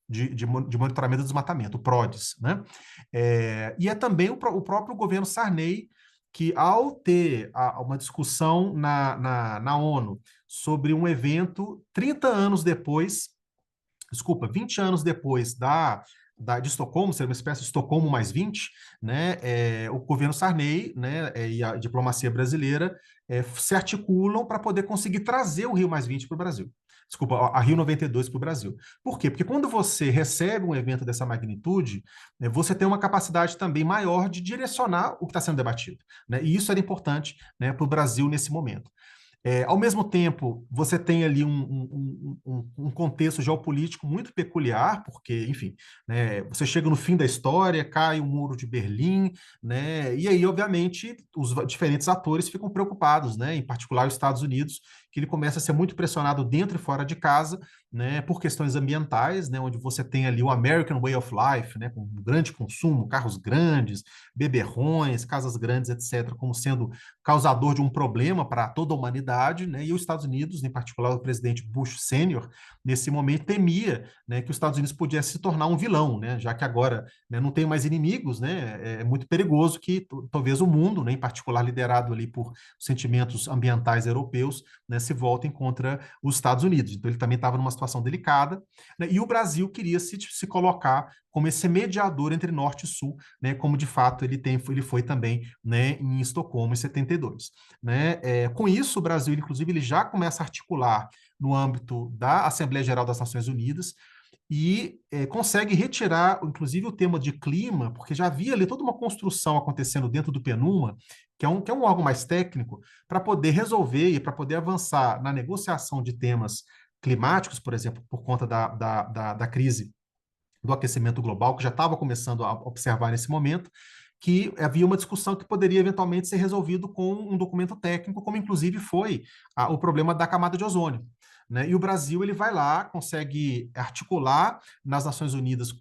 S2: monitoramento do desmatamento, o PRODES. Né? E é também o próprio governo Sarney que, ao ter uma discussão na ONU sobre um evento 30 anos depois, 20 anos depois de Estocolmo, ser uma espécie de Estocolmo mais 20, né, o governo Sarney, né, e a diplomacia brasileira se articulam para poder conseguir trazer o Rio mais 20 para o Brasil. Desculpa, a Rio 92 para o Brasil. Por quê? Porque quando você recebe um evento dessa magnitude, você tem uma capacidade também maior de direcionar o que está sendo debatido. Né? E isso era importante, né, para o Brasil nesse momento. Ao mesmo tempo, você tem ali um contexto geopolítico muito peculiar, porque, enfim, né, você chega no fim da história, cai o Muro de Berlim, né, e aí, obviamente, os diferentes atores ficam preocupados, né, em particular os Estados Unidos, que ele começa a ser muito pressionado dentro e fora de casa, né, por questões ambientais, né, onde você tem ali o American Way of Life, né, com grande consumo, carros grandes, beberrões, casas grandes, etc., como sendo causador de um problema para toda a humanidade, né, e os Estados Unidos, em particular o presidente Bush Sênior, nesse momento temia, né, que os Estados Unidos pudesse se tornar um vilão, né, já que agora, né, não tem mais inimigos, né, é muito perigoso que talvez o mundo, né, em particular liderado ali por sentimentos ambientais europeus, né, se voltem contra os Estados Unidos. Então ele também estava numa situação delicada, né, e o Brasil queria se colocar como esse mediador entre norte e sul, né, como de fato ele foi também, né, em Estocolmo em 72. Né? Com isso, o Brasil, inclusive, ele já começa a articular no âmbito da Assembleia Geral das Nações Unidas e consegue retirar, inclusive, o tema de clima, porque já havia ali toda uma construção acontecendo dentro do PNUMA, que é um órgão mais técnico, para poder resolver e para poder avançar na negociação de temas climáticos, por exemplo, por conta da crise do aquecimento global, que já estava começando a observar nesse momento, que havia uma discussão que poderia eventualmente ser resolvido com um documento técnico, como inclusive foi o problema da camada de ozônio. Né? E o Brasil ele vai lá, consegue articular nas Nações Unidas,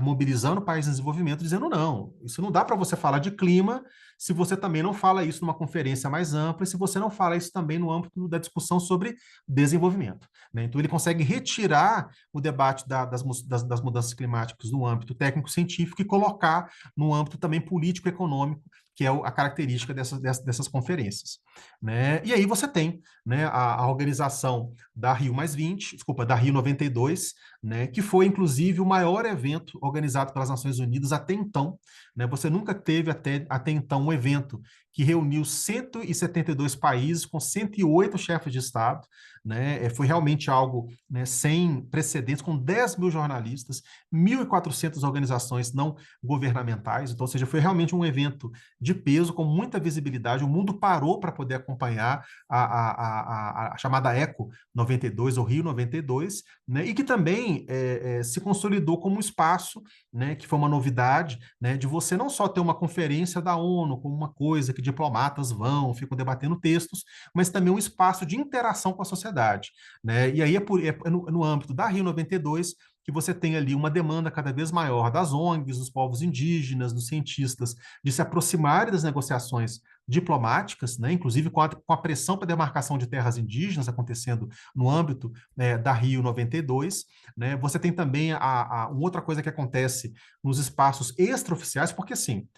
S2: mobilizando países em desenvolvimento, dizendo não, isso não dá para você falar de clima se você também não fala isso numa conferência mais ampla e se você não fala isso também no âmbito da discussão sobre desenvolvimento. Né? Então ele consegue retirar o debate das mudanças climáticas no âmbito técnico-científico e colocar no âmbito também político-econômico, que é a característica dessas conferências. Né? E aí você tem, né, a organização da Rio+20, desculpa, da Rio 92, né, que foi inclusive o maior evento organizado pelas Nações Unidas até então. Né? Você nunca teve até então um evento que reuniu 172 países com 108 chefes de Estado. Né? Foi realmente algo, né, sem precedentes, com 10 mil jornalistas, 1.400 organizações não governamentais. Então, ou seja, foi realmente um evento de peso, com muita visibilidade. O mundo parou para poder acompanhar a chamada Eco 92, ou Rio 92, né? E que também se consolidou como um espaço, né, que foi uma novidade, né, de você não só ter uma conferência da ONU como uma coisa que diplomatas vão, ficam debatendo textos, mas também um espaço de interação com a sociedade. Né? E aí no âmbito da Rio 92 que você tem ali uma demanda cada vez maior das ONGs, dos povos indígenas, dos cientistas, de se aproximarem das negociações diplomáticas, né, inclusive com a pressão para demarcação de terras indígenas acontecendo no âmbito, né, da Rio 92. Né, você tem também uma outra coisa que acontece nos espaços extraoficiais, porque, assim,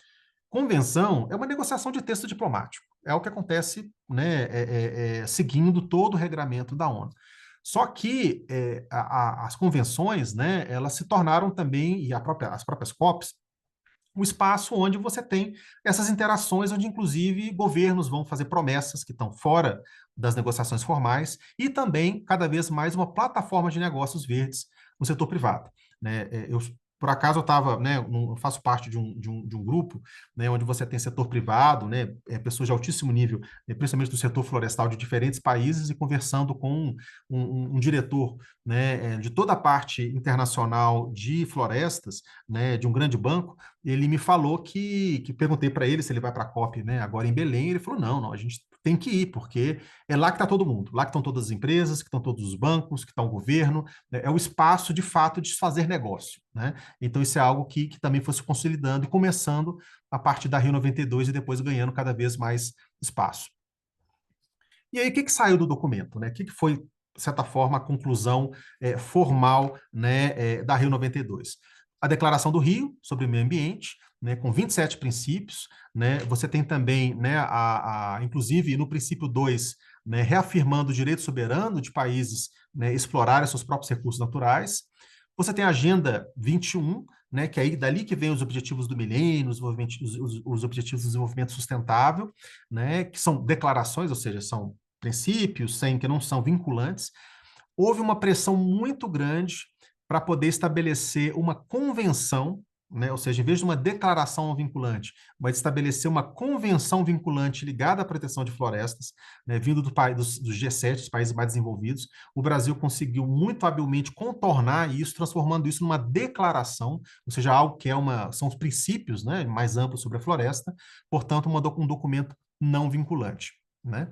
S2: convenção é uma negociação de texto diplomático. É o que acontece, né, seguindo todo o regramento da ONU. Só que as convenções, né, elas se tornaram também, e as próprias COPs, um espaço onde você tem essas interações, onde inclusive governos vão fazer promessas que estão fora das negociações formais e também, cada vez mais, uma plataforma de negócios verdes no setor privado. Né? Por acaso eu estava, né, eu faço parte de um grupo, né, onde você tem setor privado, né, pessoas de altíssimo nível, principalmente do setor florestal de diferentes países, e conversando com um diretor, né, de toda a parte internacional de florestas, né, de um grande banco. Ele me falou que perguntei para ele se ele vai para a COP, né, agora em Belém. Ele falou: não, não, a gente tem que ir, porque é lá que está todo mundo, lá que estão todas as empresas, que estão todos os bancos, que está o governo, né, é o espaço de fato de se fazer negócio. Né? Então, isso é algo que também foi se consolidando e começando a partir da Rio 92 e depois ganhando cada vez mais espaço. E aí, o que saiu do documento? Né? O que foi, de certa forma, a conclusão formal, né, da Rio 92? A Declaração do Rio sobre o Meio Ambiente, né, com 27 princípios. Né? Você tem também, né, inclusive, no princípio 2, né, reafirmando o direito soberano de países, né, explorarem seus próprios recursos naturais. Você tem a Agenda 21, né, que aí dali que vem os objetivos do milênio, os objetivos do desenvolvimento sustentável, né, que são declarações, ou seja, são princípios que não são vinculantes. Houve uma pressão muito grande para poder estabelecer uma convenção, né, ou seja, em vez de uma declaração vinculante, vai estabelecer uma convenção vinculante ligada à proteção de florestas, né, vindo dos G7, dos países mais desenvolvidos. O Brasil conseguiu muito habilmente contornar isso, transformando isso numa declaração, ou seja, algo que são os princípios, né, mais amplos sobre a floresta, portanto, um documento não vinculante. né?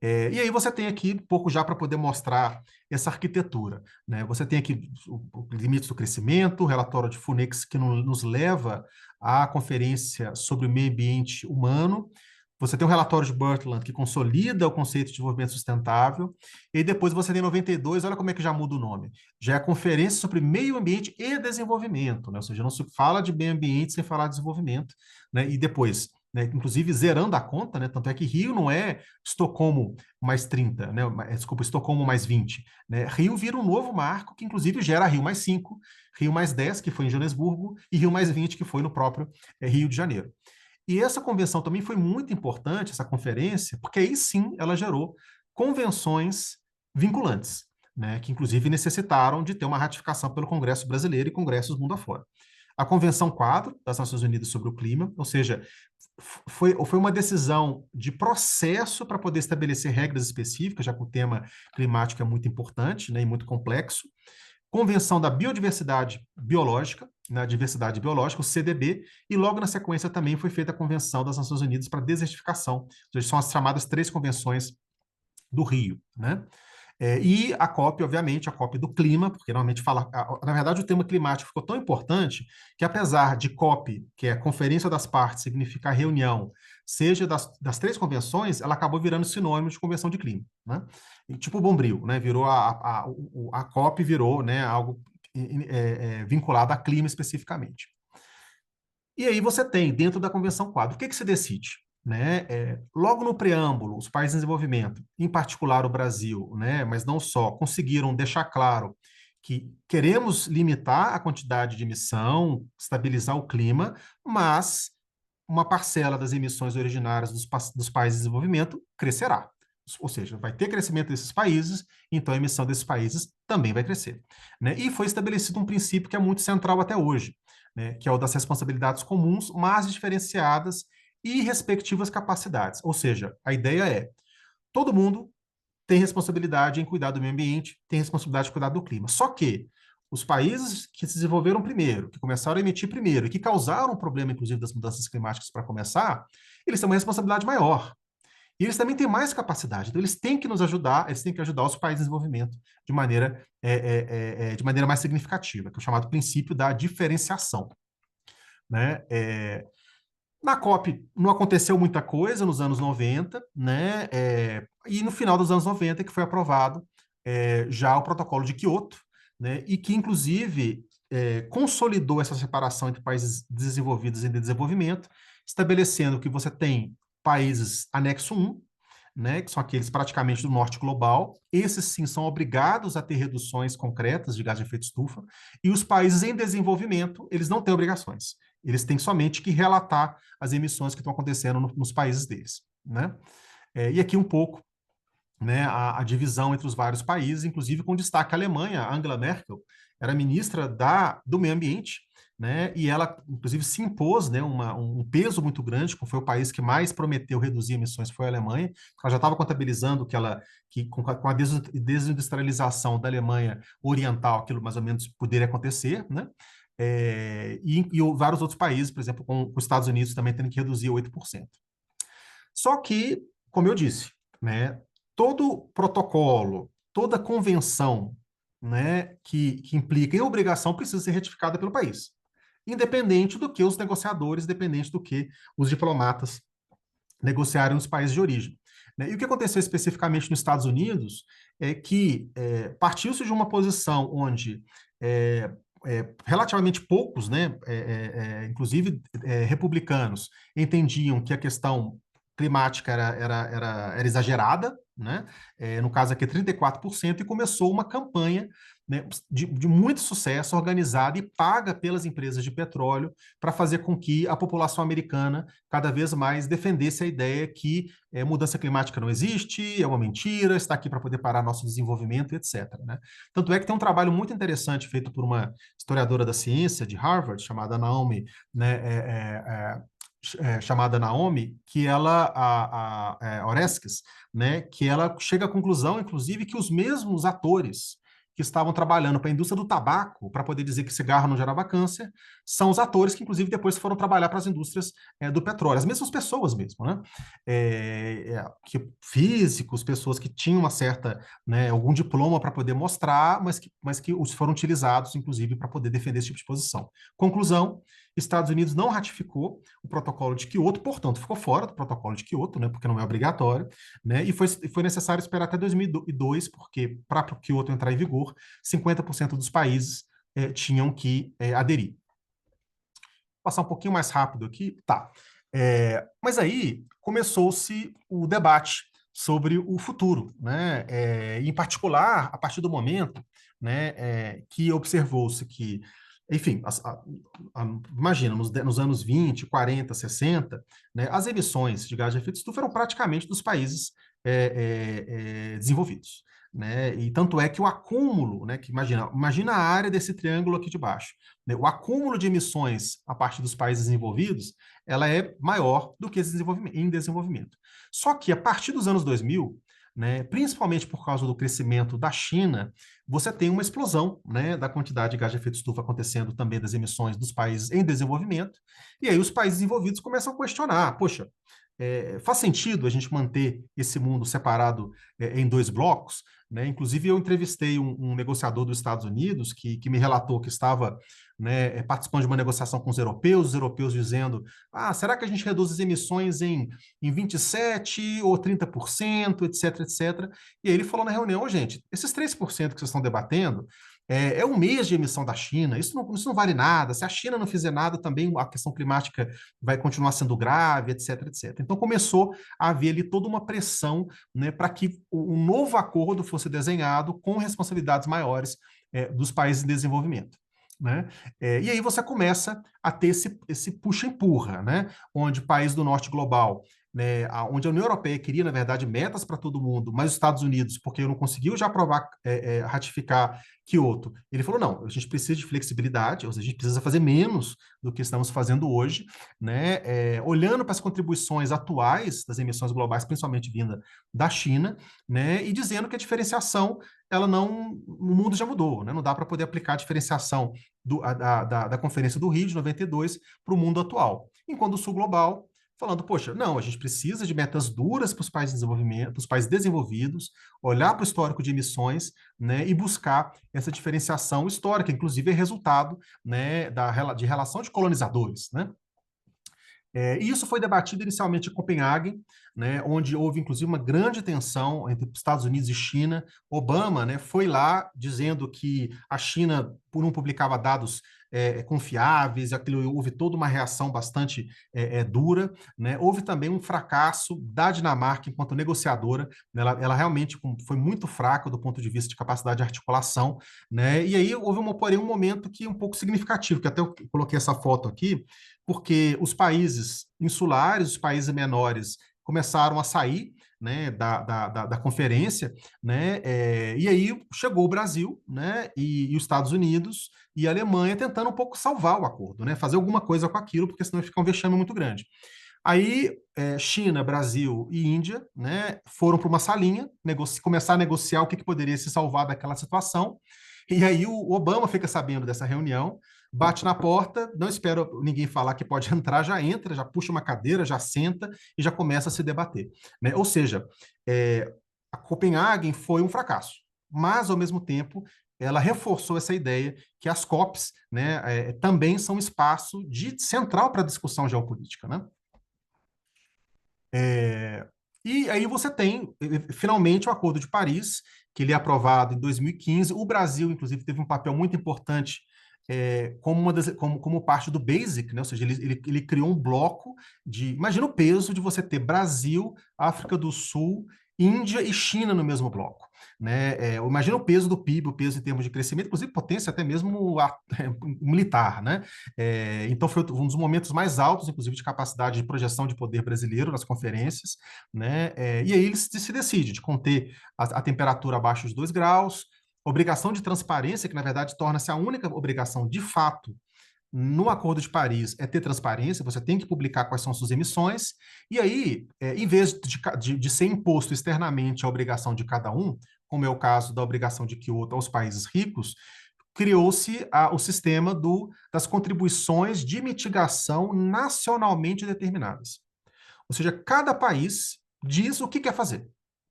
S2: E aí você tem aqui um pouco já para poder mostrar essa arquitetura, né? Você tem aqui os limites do crescimento, o relatório de FUNEX que nos leva à conferência sobre o meio ambiente humano. Você tem o relatório de Brundtland que consolida o conceito de desenvolvimento sustentável. E depois você tem 92, olha como é que já muda o nome. Já é a Conferência sobre Meio Ambiente e Desenvolvimento, né? Ou seja, não se fala de meio ambiente sem falar de desenvolvimento, né? E depois, né, inclusive zerando a conta, né? Tanto é que Rio não é Estocolmo mais 30, né? Desculpa, Estocolmo mais 20, né? Rio vira um novo marco que inclusive gera Rio mais 5, Rio mais 10, que foi em Joanesburgo, e Rio mais 20, que foi no próprio Rio de Janeiro. E essa convenção também foi muito importante, essa conferência, porque aí sim ela gerou convenções vinculantes, né, que inclusive necessitaram de ter uma ratificação pelo Congresso brasileiro e congressos mundo afora. A Convenção Quadro das Nações Unidas sobre o Clima, ou seja, foi uma decisão de processo para poder estabelecer regras específicas, já que o tema climático é muito importante, né, e muito complexo. Convenção da Biodiversidade Biológica, na Diversidade Biológica, o CDB, e logo na sequência também foi feita a Convenção das Nações Unidas para a Desertificação, ou seja, são as chamadas três convenções do Rio, né? E a COP, obviamente, a COP do clima, porque normalmente fala. Na verdade, o tema climático ficou tão importante que, apesar de COP, que é a Conferência das Partes, significar reunião, seja das três convenções, ela acabou virando sinônimo de Convenção de Clima, né? E, tipo o Bombril, né? Virou a COP virou, né, algo vinculado a clima especificamente. E aí você tem, dentro da Convenção Quadro, o que se decide? Né? Logo no preâmbulo, os países em desenvolvimento, em particular o Brasil, né, mas não só, conseguiram deixar claro que queremos limitar a quantidade de emissão, estabilizar o clima, mas uma parcela das emissões originárias dos países em desenvolvimento crescerá. Ou seja, vai ter crescimento desses países, então a emissão desses países também vai crescer. Né? E foi estabelecido um princípio que é muito central até hoje, né? Que é o das responsabilidades comuns, mas diferenciadas e respectivas capacidades. Ou seja, a ideia é: todo mundo tem responsabilidade em cuidar do meio ambiente, tem responsabilidade de cuidar do clima. Só que os países que se desenvolveram primeiro, que começaram a emitir primeiro, e que causaram o problema, inclusive, das mudanças climáticas para começar, eles têm uma responsabilidade maior. E eles também têm mais capacidade. Então, eles têm que nos ajudar, eles têm que ajudar os países em desenvolvimento de maneira mais significativa, que é o chamado princípio da diferenciação. Né? Na COP não aconteceu muita coisa nos anos 90, né? E no final dos anos 90 que foi aprovado já o protocolo de Quioto, né? E que, inclusive, consolidou essa separação entre países desenvolvidos e de desenvolvimento, estabelecendo que você tem países anexo 1, né, que são aqueles praticamente do norte global. Esses, sim, são obrigados a ter reduções concretas de gás de efeito estufa, e os países em desenvolvimento, eles não têm obrigações. Eles têm somente que relatar as emissões que estão acontecendo nos países deles, né? E aqui um pouco, né, a divisão entre os vários países, inclusive com destaque à Alemanha. A Angela Merkel era ministra do meio ambiente, né, e ela, inclusive, se impôs, né, um peso muito grande, que foi o país que mais prometeu reduzir emissões, foi a Alemanha. Ela já estava contabilizando que com a desindustrialização da Alemanha Oriental, aquilo mais ou menos poderia acontecer, né? E vários outros países, por exemplo, com os Estados Unidos também tendo que reduzir 8%. Só que, como eu disse, né, todo protocolo, toda convenção, né, que implica em obrigação precisa ser ratificada pelo país, independente do que os negociadores, independente do que os diplomatas negociarem nos países de origem. Né? E o que aconteceu especificamente nos Estados Unidos é que partiu-se de uma posição onde relativamente poucos, né, inclusive republicanos, entendiam que a questão climática era exagerada, né? No caso aqui 34%, e começou uma campanha, né, de muito sucesso, organizada e paga pelas empresas de petróleo, para fazer com que a população americana cada vez mais defendesse a ideia que mudança climática não existe, é uma mentira, está aqui para poder parar nosso desenvolvimento, etc. Né? Tanto é que tem um trabalho muito interessante feito por uma historiadora da ciência de Harvard, chamada Naomi, né, chamada Naomi, que ela, Oreskes, né, que ela chega à conclusão, inclusive, que os mesmos atores que estavam trabalhando para a indústria do tabaco, para poder dizer que cigarro não gerava câncer, são os atores que, inclusive, depois foram trabalhar para as indústrias do petróleo. As mesmas pessoas mesmo, né? Físicos, pessoas que tinham uma certa, né, algum diploma para poder mostrar, mas que os foram utilizados, inclusive, para poder defender esse tipo de posição. Conclusão, Estados Unidos não ratificou o protocolo de Quioto, portanto, ficou fora do protocolo de Quioto, né, porque não é obrigatório, né, e foi necessário esperar até 2002, porque para o Quioto entrar em vigor, 50% dos países tinham que aderir. Vou passar um pouquinho mais rápido aqui, tá. Mas aí começou-se o debate sobre o futuro, né? Em particular, a partir do momento, né, que observou-se que, enfim, imagina, nos anos 20, 40, 60, né, as emissões de gás de efeito estufa eram praticamente dos países desenvolvidos. Né? E tanto é que o acúmulo, né, que imagina a área desse triângulo aqui de baixo, né? O acúmulo de emissões a partir dos países desenvolvidos, ela é maior do que em desenvolvimento. Só que a partir dos anos 2000, né, principalmente por causa do crescimento da China, você tem uma explosão, né, da quantidade de gás de efeito estufa acontecendo também das emissões dos países em desenvolvimento, e aí os países desenvolvidos começam a questionar, poxa, faz sentido a gente manter esse mundo separado em dois blocos? Né? Inclusive, eu entrevistei um negociador dos Estados Unidos que me relatou que estava, né, participando de uma negociação com os europeus dizendo: será que a gente reduz as emissões em 27% ou 30%, etc, etc. E aí ele falou na reunião: gente, esses 3% que vocês estão debatendo é um mês de emissão da China, isso não vale nada. Se a China não fizer nada, também a questão climática vai continuar sendo grave, etc, etc. Então começou a haver ali toda uma pressão, né, para que um novo acordo fosse desenhado com responsabilidades maiores dos países em desenvolvimento. Né? E aí você começa a ter esse puxa-empurra, né? Onde países do norte global, né, onde a União Europeia queria, na verdade, metas para todo mundo, mas os Estados Unidos, porque não conseguiu já aprovar, ratificar Kyoto, ele falou: não, a gente precisa de flexibilidade, ou seja, a gente precisa fazer menos do que estamos fazendo hoje, né? Olhando para as contribuições atuais das emissões globais, principalmente vinda da China, né? E dizendo que a diferenciação, ela não, o mundo já mudou, né? Não dá para poder aplicar a diferenciação da Conferência do Rio de 92 para o mundo atual. Enquanto o Sul Global falando: poxa, não, a gente precisa de metas duras para os países de desenvolvimento, para os países desenvolvidos, olhar para o histórico de emissões, né, e buscar essa diferenciação histórica, inclusive é resultado, né, de relação de colonizadores, né? E isso foi debatido inicialmente em Copenhague, né, onde houve inclusive uma grande tensão entre Estados Unidos e China. Obama, né, foi lá dizendo que a China não publicava dados confiáveis, houve toda uma reação bastante dura. Né? Houve também um fracasso da Dinamarca enquanto negociadora, né? Ela realmente foi muito fraca do ponto de vista de capacidade de articulação. Né? E aí houve, porém, um momento que um pouco significativo, que até eu coloquei essa foto aqui, porque os países insulares, os países menores, começaram a sair, né, da conferência, né, e aí chegou o Brasil, né, e os Estados Unidos e a Alemanha tentando um pouco salvar o acordo, né, fazer alguma coisa com aquilo, porque senão fica um vexame muito grande. Aí, China, Brasil e Índia, né, foram para uma salinha começar a negociar o que poderia se salvar daquela situação. E aí o Obama fica sabendo dessa reunião, bate na porta, não espera ninguém falar que pode entrar, já entra, já puxa uma cadeira, já senta e já começa a se debater. Né? Ou seja, a Copenhagen foi um fracasso, mas, ao mesmo tempo, ela reforçou essa ideia que as COPs, né, também são um espaço central para a discussão geopolítica. Né? E aí você tem, finalmente, o Acordo de Paris, que ele é aprovado em 2015. O Brasil, inclusive, teve um papel muito importante como parte do BASIC, né? Ou seja, ele criou um bloco de... Imagina o peso de você ter Brasil, África do Sul, Índia e China no mesmo bloco. Né? Imagina o peso do PIB, o peso em termos de crescimento, inclusive potência até mesmo militar. Né? Então foi um dos momentos mais altos, inclusive, de capacidade de projeção de poder brasileiro nas conferências. Né? E aí ele se decide de conter a temperatura abaixo de 2 graus, obrigação de transparência, que na verdade torna-se a única obrigação de fato no Acordo de Paris é ter transparência, você tem que publicar quais são suas emissões, e aí, em vez de ser imposto externamente a obrigação de cada um, como é o caso da obrigação de Quioto aos países ricos, criou-se o sistema das contribuições de mitigação nacionalmente determinadas. Ou seja, cada país diz o que quer fazer,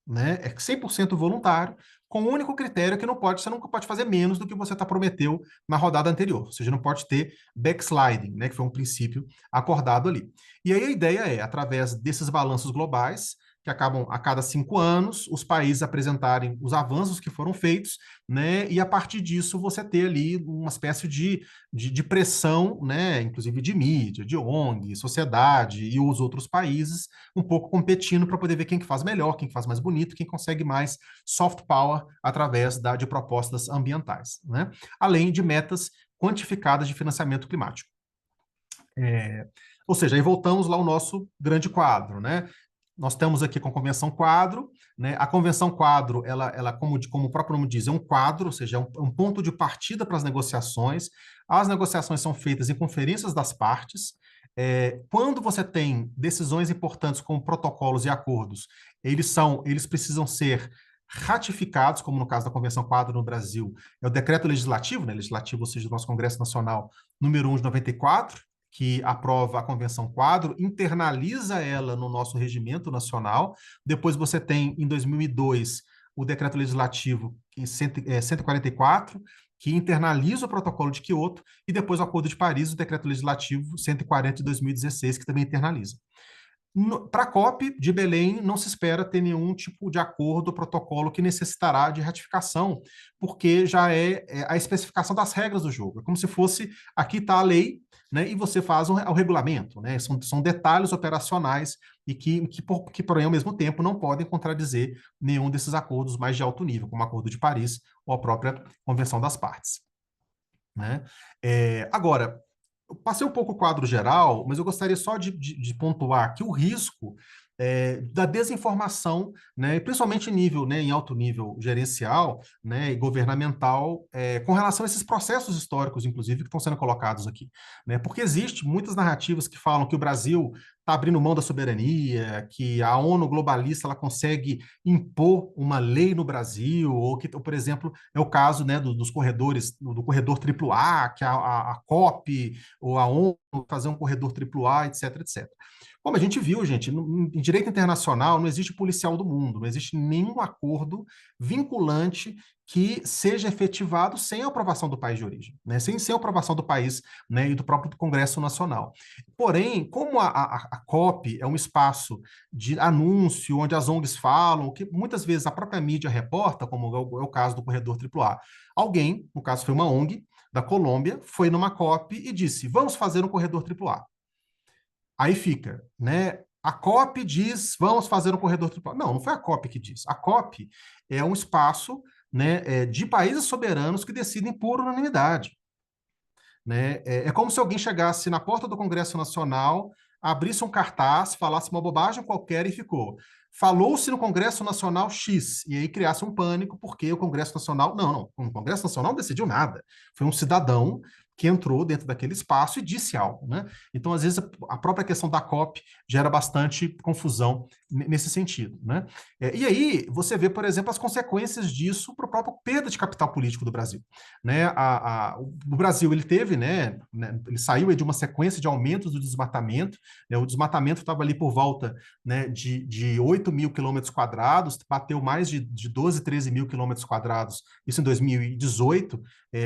S2: né? É 100% voluntário, com o único critério que você nunca pode fazer menos do que você prometeu na rodada anterior. Ou seja, não pode ter backsliding, né? Que foi um princípio acordado ali. E aí a ideia é, através desses balanços globais, que acabam a cada 5 anos, os países apresentarem os avanços que foram feitos, né? E a partir disso você ter ali uma espécie de pressão, né? Inclusive de mídia, de ONG, sociedade e os outros países, um pouco competindo para poder ver quem que faz melhor, quem que faz mais bonito, quem consegue mais soft power através de propostas ambientais, né? Além de metas quantificadas de financiamento climático. Ou seja, aí voltamos lá ao nosso grande quadro, né? Nós estamos aqui com a Convenção Quadro, né? A Convenção Quadro, ela como o próprio nome diz, é um quadro, ou seja, é um ponto de partida para as negociações. As negociações são feitas em conferências das partes. Quando você tem decisões importantes como protocolos e acordos, eles precisam ser ratificados, como no caso da Convenção Quadro no Brasil, é o decreto legislativo, né? Legislativo, ou seja, do nosso Congresso Nacional, número 1 de 94, que aprova a Convenção Quadro, internaliza ela no nosso regimento nacional. Depois você tem, em 2002, o decreto legislativo 144, que internaliza o protocolo de Quioto, e depois o Acordo de Paris, o decreto legislativo 140 de 2016, que também internaliza. Para a COP de Belém, não se espera ter nenhum tipo de acordo ou protocolo que necessitará de ratificação, porque já é a especificação das regras do jogo. É como se fosse, aqui está a lei, né, e você faz o regulamento. Né, são detalhes operacionais e porém, ao mesmo tempo, não podem contradizer nenhum desses acordos mais de alto nível, como o Acordo de Paris ou a própria Convenção das Partes. Né? Agora, eu passei um pouco o quadro geral, mas eu gostaria só de pontuar que o risco da desinformação, né, principalmente em alto nível gerencial, né, e governamental, com relação a esses processos históricos, inclusive, que estão sendo colocados aqui. Né, porque existe muitas narrativas que falam que o Brasil está abrindo mão da soberania, que a ONU globalista ela consegue impor uma lei no Brasil, ou que, por exemplo, é o caso, né, dos corredores, do corredor AAA, que a COP ou a ONU fazer um corredor AAA, etc, etc. Como a gente viu, gente, em direito internacional não existe policial do mundo, não existe nenhum acordo vinculante que seja efetivado sem a aprovação do país de origem, né? Sem a aprovação do país, né, e do próprio Congresso Nacional. Porém, como a COP é um espaço de anúncio, onde as ONGs falam, que muitas vezes a própria mídia reporta, como é o caso do corredor AAA, alguém, no caso foi uma ONG da Colômbia, foi numa COP e disse, vamos fazer um corredor AAA. Aí fica, né? A COP diz, vamos fazer um corredor AAA. Não, não foi a COP que diz. A COP é um espaço, né, de países soberanos que decidem por unanimidade. Né? É como se alguém chegasse na porta do Congresso Nacional, abrisse um cartaz, falasse uma bobagem qualquer e ficou. Falou-se no Congresso Nacional X, e aí criasse um pânico, porque o Congresso Nacional. Não, não, o Congresso Nacional não decidiu nada. Foi um cidadão que entrou dentro daquele espaço e disse algo. Né? Então, às vezes, a própria questão da COP gera bastante confusão nesse sentido. Né? E aí, você vê, por exemplo, as consequências disso para a própria perda de capital político do Brasil. Né? O Brasil, ele teve, ele saiu de uma sequência de aumentos do desmatamento, né? O desmatamento estava ali por volta, né, de 8 mil quilômetros quadrados, bateu mais de 12, 13 mil quilômetros quadrados, isso em 2018,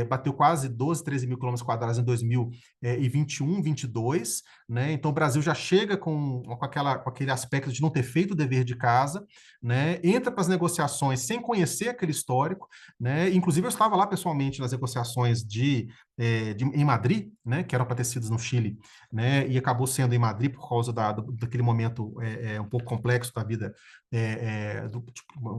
S2: bateu quase 12, 13 mil quilômetros quadrados em 2021, 22, né? Então o Brasil já chega com aquele aspecto de não ter feito o dever de casa, né? Entra para as negociações sem conhecer aquele histórico, né? Inclusive eu estava lá pessoalmente nas negociações em Madrid, né? Que eram para ter sido no Chile, né? E acabou sendo em Madrid por causa daquele momento um pouco complexo da vida,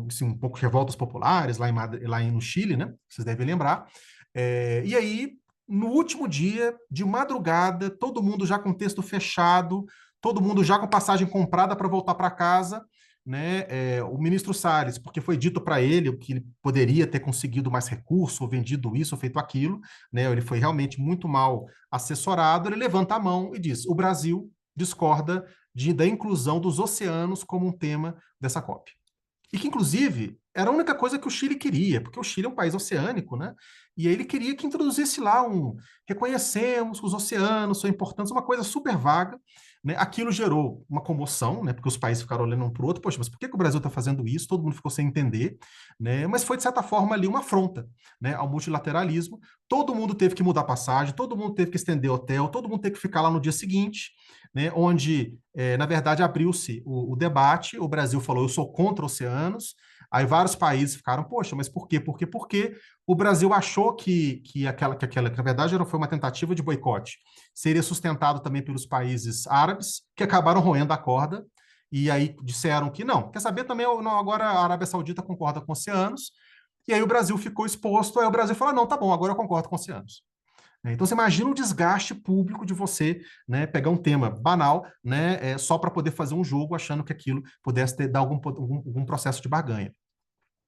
S2: assim, um pouco revoltas populares lá no Chile, né? Vocês devem lembrar. E aí, no último dia, de madrugada, todo mundo já com texto fechado, todo mundo já com passagem comprada para voltar para casa, né? O ministro Salles, porque foi dito para ele que ele poderia ter conseguido mais recurso, ou vendido isso, ou feito aquilo, né? Ele foi realmente muito mal assessorado. Ele levanta a mão e diz: o Brasil discorda da inclusão dos oceanos como um tema dessa COP. E que, inclusive, era a única coisa que o Chile queria, porque o Chile é um país oceânico, né? E aí ele queria que introduzisse lá reconhecemos que os oceanos são importantes, uma coisa super vaga, né? Aquilo gerou uma comoção, né? Porque os países ficaram olhando um para o outro, poxa, mas por que que o Brasil está fazendo isso? Todo mundo ficou sem entender, né? Mas foi, de certa forma, ali uma afronta, né, ao multilateralismo. Todo mundo teve que mudar passagem, todo mundo teve que estender hotel, todo mundo teve que ficar lá no dia seguinte, né? Onde, na verdade, abriu-se o debate, o Brasil falou, eu sou contra oceanos, aí vários países ficaram, poxa, mas por quê? Porque o Brasil achou que na verdade foi uma tentativa de boicote, seria sustentado também pelos países árabes, que acabaram roendo a corda, e aí disseram que não. Quer saber também, não, agora a Arábia Saudita concorda com oceanos, e aí o Brasil ficou exposto, aí o Brasil falou, não, tá bom, agora eu concordo com oceanos. Então, você imagina o desgaste público de você, né, pegar um tema banal, né, só para poder fazer um jogo achando que aquilo pudesse dar algum processo de barganha.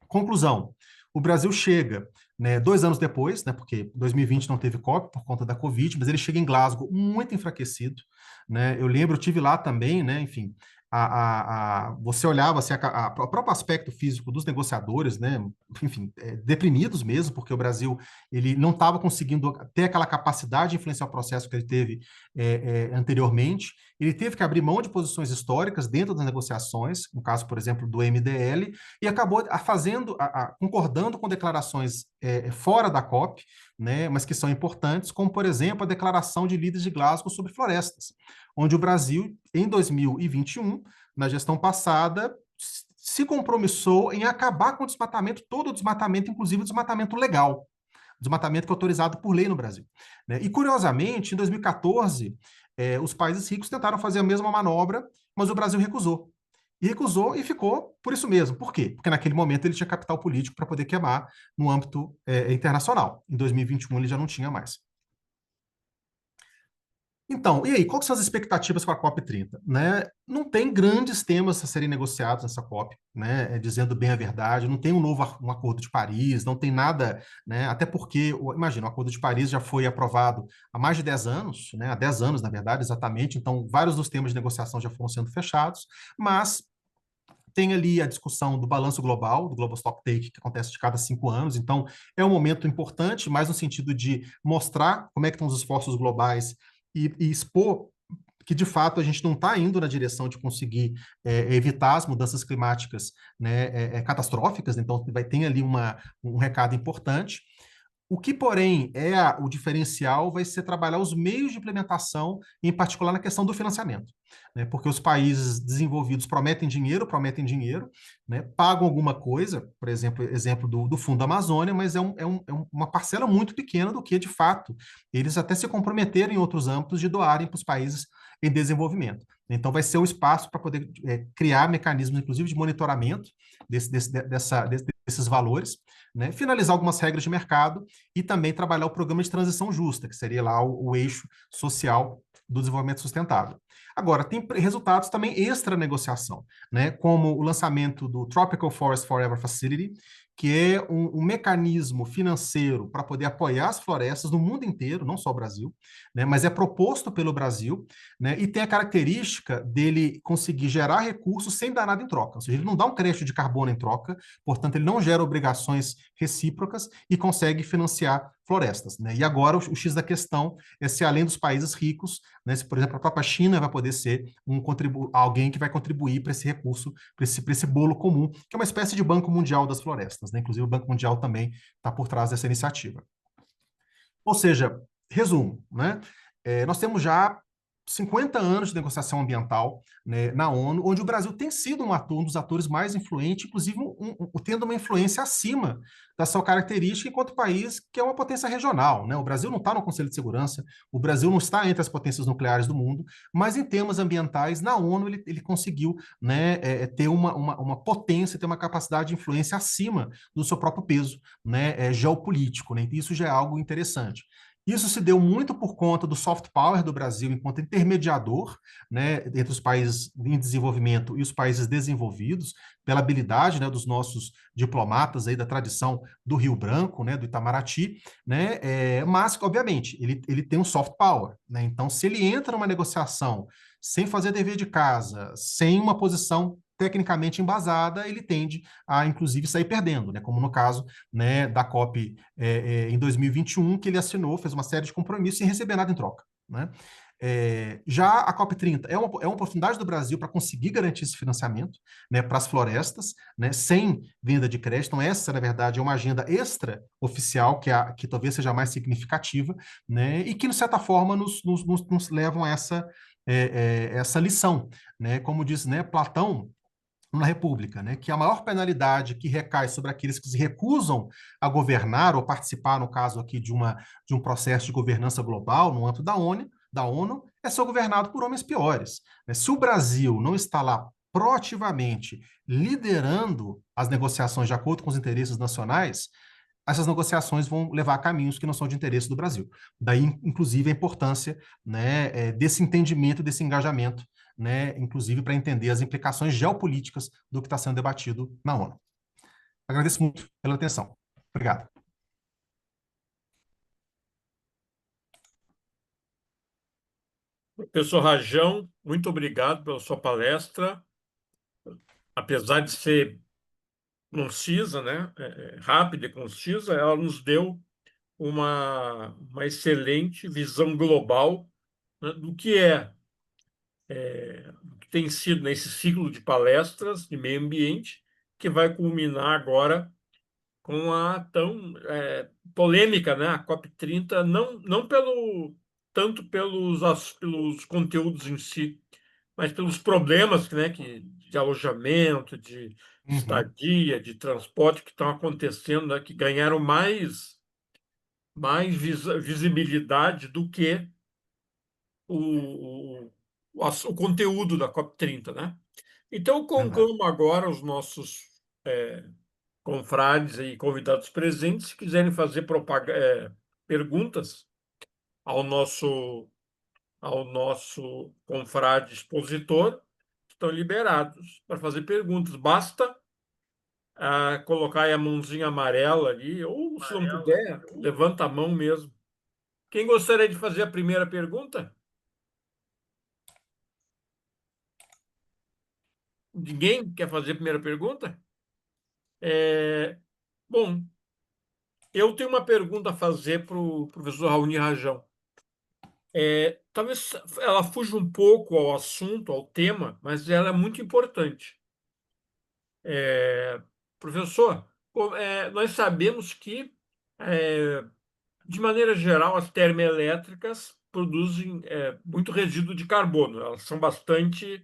S2: Conclusão: o Brasil chega, né, 2 anos depois, né, porque 2020 não teve COP por conta da Covid, mas ele chega em Glasgow muito enfraquecido. Né? Eu lembro, eu tive lá também, né, enfim, você olhava assim, o próprio aspecto físico dos negociadores, né, enfim, deprimidos mesmo, porque o Brasil ele não estava conseguindo ter aquela capacidade de influenciar o processo que ele teve anteriormente. Ele teve que abrir mão de posições históricas dentro das negociações, no caso, por exemplo, do MDL, e acabou concordando com declarações fora da COP, né, mas que são importantes, como, por exemplo, a declaração de líderes de Glasgow sobre florestas, onde o Brasil, em 2021, na gestão passada, se compromissou em acabar com o desmatamento, todo o desmatamento, inclusive o desmatamento legal, desmatamento que é autorizado por lei no Brasil. Né? E, curiosamente, em 2014, os países ricos tentaram fazer a mesma manobra, mas o Brasil recusou. E recusou e ficou por isso mesmo. Por quê? Porque naquele momento ele tinha capital político para poder queimar no âmbito internacional. Em 2021 ele já não tinha mais. Então, e aí, quais são as expectativas para a COP30? Né? Não tem grandes temas a serem negociados nessa COP, né? Dizendo bem a verdade, não tem um acordo de Paris, não tem nada, né? Até porque, imagina, o acordo de Paris já foi aprovado há mais de 10 anos, né? Há 10 anos, na verdade, exatamente, então vários dos temas de negociação já foram sendo fechados, mas tem ali a discussão do balanço global, do Global Stock Take, que acontece de cada 5 anos. Então, é um momento importante, mais no sentido de mostrar como é que estão os esforços globais e expor que, de fato, a gente não está indo na direção de conseguir evitar as mudanças climáticas, né, catastróficas. Então, vai ter ali um recado importante. O que, porém, o diferencial vai ser trabalhar os meios de implementação, em particular na questão do financiamento, né? Porque os países desenvolvidos prometem dinheiro, né? Pagam alguma coisa, por exemplo do Fundo Amazônia, mas uma parcela muito pequena do que, de fato, eles até se comprometeram em outros âmbitos de doarem para os países em desenvolvimento. Então, vai ser um espaço para poder criar mecanismos, inclusive, de monitoramento desses valores, né? Finalizar algumas regras de mercado e também trabalhar o programa de transição justa, que seria lá o eixo social do desenvolvimento sustentável. Agora, tem resultados também extra-negociação, né? Como o lançamento do Tropical Forest Forever Facility, que é um mecanismo financeiro para poder apoiar as florestas no mundo inteiro, não só o Brasil, né? Mas é proposto pelo Brasil, né? E tem a característica dele conseguir gerar recursos sem dar nada em troca. Ou seja, ele não dá um crédito de carbono em troca, portanto, ele não gera obrigações recíprocas e consegue financiar florestas. Né? E agora o X da questão é se, além dos países ricos, né, se, por exemplo, a própria China vai poder ser alguém que vai contribuir para esse recurso, para esse bolo comum, que é uma espécie de Banco Mundial das Florestas. Né? Inclusive, o Banco Mundial também está por trás dessa iniciativa. Ou seja, resumo, né? Nós temos já 50 anos de negociação ambiental, né, na ONU, onde o Brasil tem sido um dos atores mais influentes, inclusive tendo uma influência acima da sua característica enquanto país que é uma potência regional. Né? O Brasil não está no Conselho de Segurança, o Brasil não está entre as potências nucleares do mundo, mas em temas ambientais, na ONU, ele conseguiu, né, ter uma potência, ter uma capacidade de influência acima do seu próprio peso, né, geopolítico. Né? E isso já é algo interessante. Isso se deu muito por conta do soft power do Brasil enquanto intermediador, né, entre os países em desenvolvimento e os países desenvolvidos, pela habilidade, né, dos nossos diplomatas aí da tradição do Rio Branco, né, do Itamaraty, né, mas, obviamente, ele tem um soft power. Né, então, se ele entra numa negociação sem fazer dever de casa, sem uma posição tecnicamente embasada, ele tende a, inclusive, sair perdendo, né? Como no caso, né, da COP em 2021, que ele assinou, fez uma série de compromissos sem receber nada em troca, né? Já a COP30 é uma oportunidade do Brasil para conseguir garantir esse financiamento, né, para as florestas, né, sem venda de crédito. Então, essa, na verdade, é uma agenda extra-oficial, que talvez seja mais significativa, né, e que, de certa forma, nos levam a essa lição. Né? Como diz, né, Platão na República, né, que a maior penalidade que recai sobre aqueles que se recusam a governar ou participar, no caso aqui, de um processo de governança global no âmbito da ONU, é ser governado por homens piores. Né? Se o Brasil não está lá proativamente liderando as negociações de acordo com os interesses nacionais, essas negociações vão levar a caminhos que não são de interesse do Brasil. Daí, inclusive, a importância, né, desse entendimento, desse engajamento, né, inclusive para entender as implicações geopolíticas do que está sendo debatido na ONU. Agradeço muito pela atenção. Obrigado.
S1: Professor Rajão, muito obrigado pela sua palestra. Apesar de ser concisa, né, rápida e concisa, ela nos deu uma excelente visão global, né, do que tem sido nesse ciclo de palestras de meio ambiente, que vai culminar agora com a tão polêmica, né, a COP30, não tanto pelos conteúdos em si, mas pelos problemas, né, de alojamento, de
S2: Uhum.
S1: estadia, de transporte que estão acontecendo, né, que ganharam mais visibilidade do que o conteúdo da COP30, né? Então, eu
S2: Verdade.
S1: concluo agora os nossos confrades e convidados presentes, se quiserem fazer perguntas ao nosso confrade expositor, estão liberados para fazer perguntas. Basta colocar aí a mãozinha amarela ali, ou se não puder, levanta a mão mesmo. Quem gostaria de fazer a primeira pergunta? Ninguém quer fazer a primeira pergunta? É, bom, eu tenho uma pergunta a fazer para o professor Raoni Rajão. Talvez ela fuja um pouco ao assunto, ao tema, mas ela é muito importante. É, Professor, nós sabemos que, de maneira geral, as termoelétricas produzem muito resíduo de carbono. Elas são bastante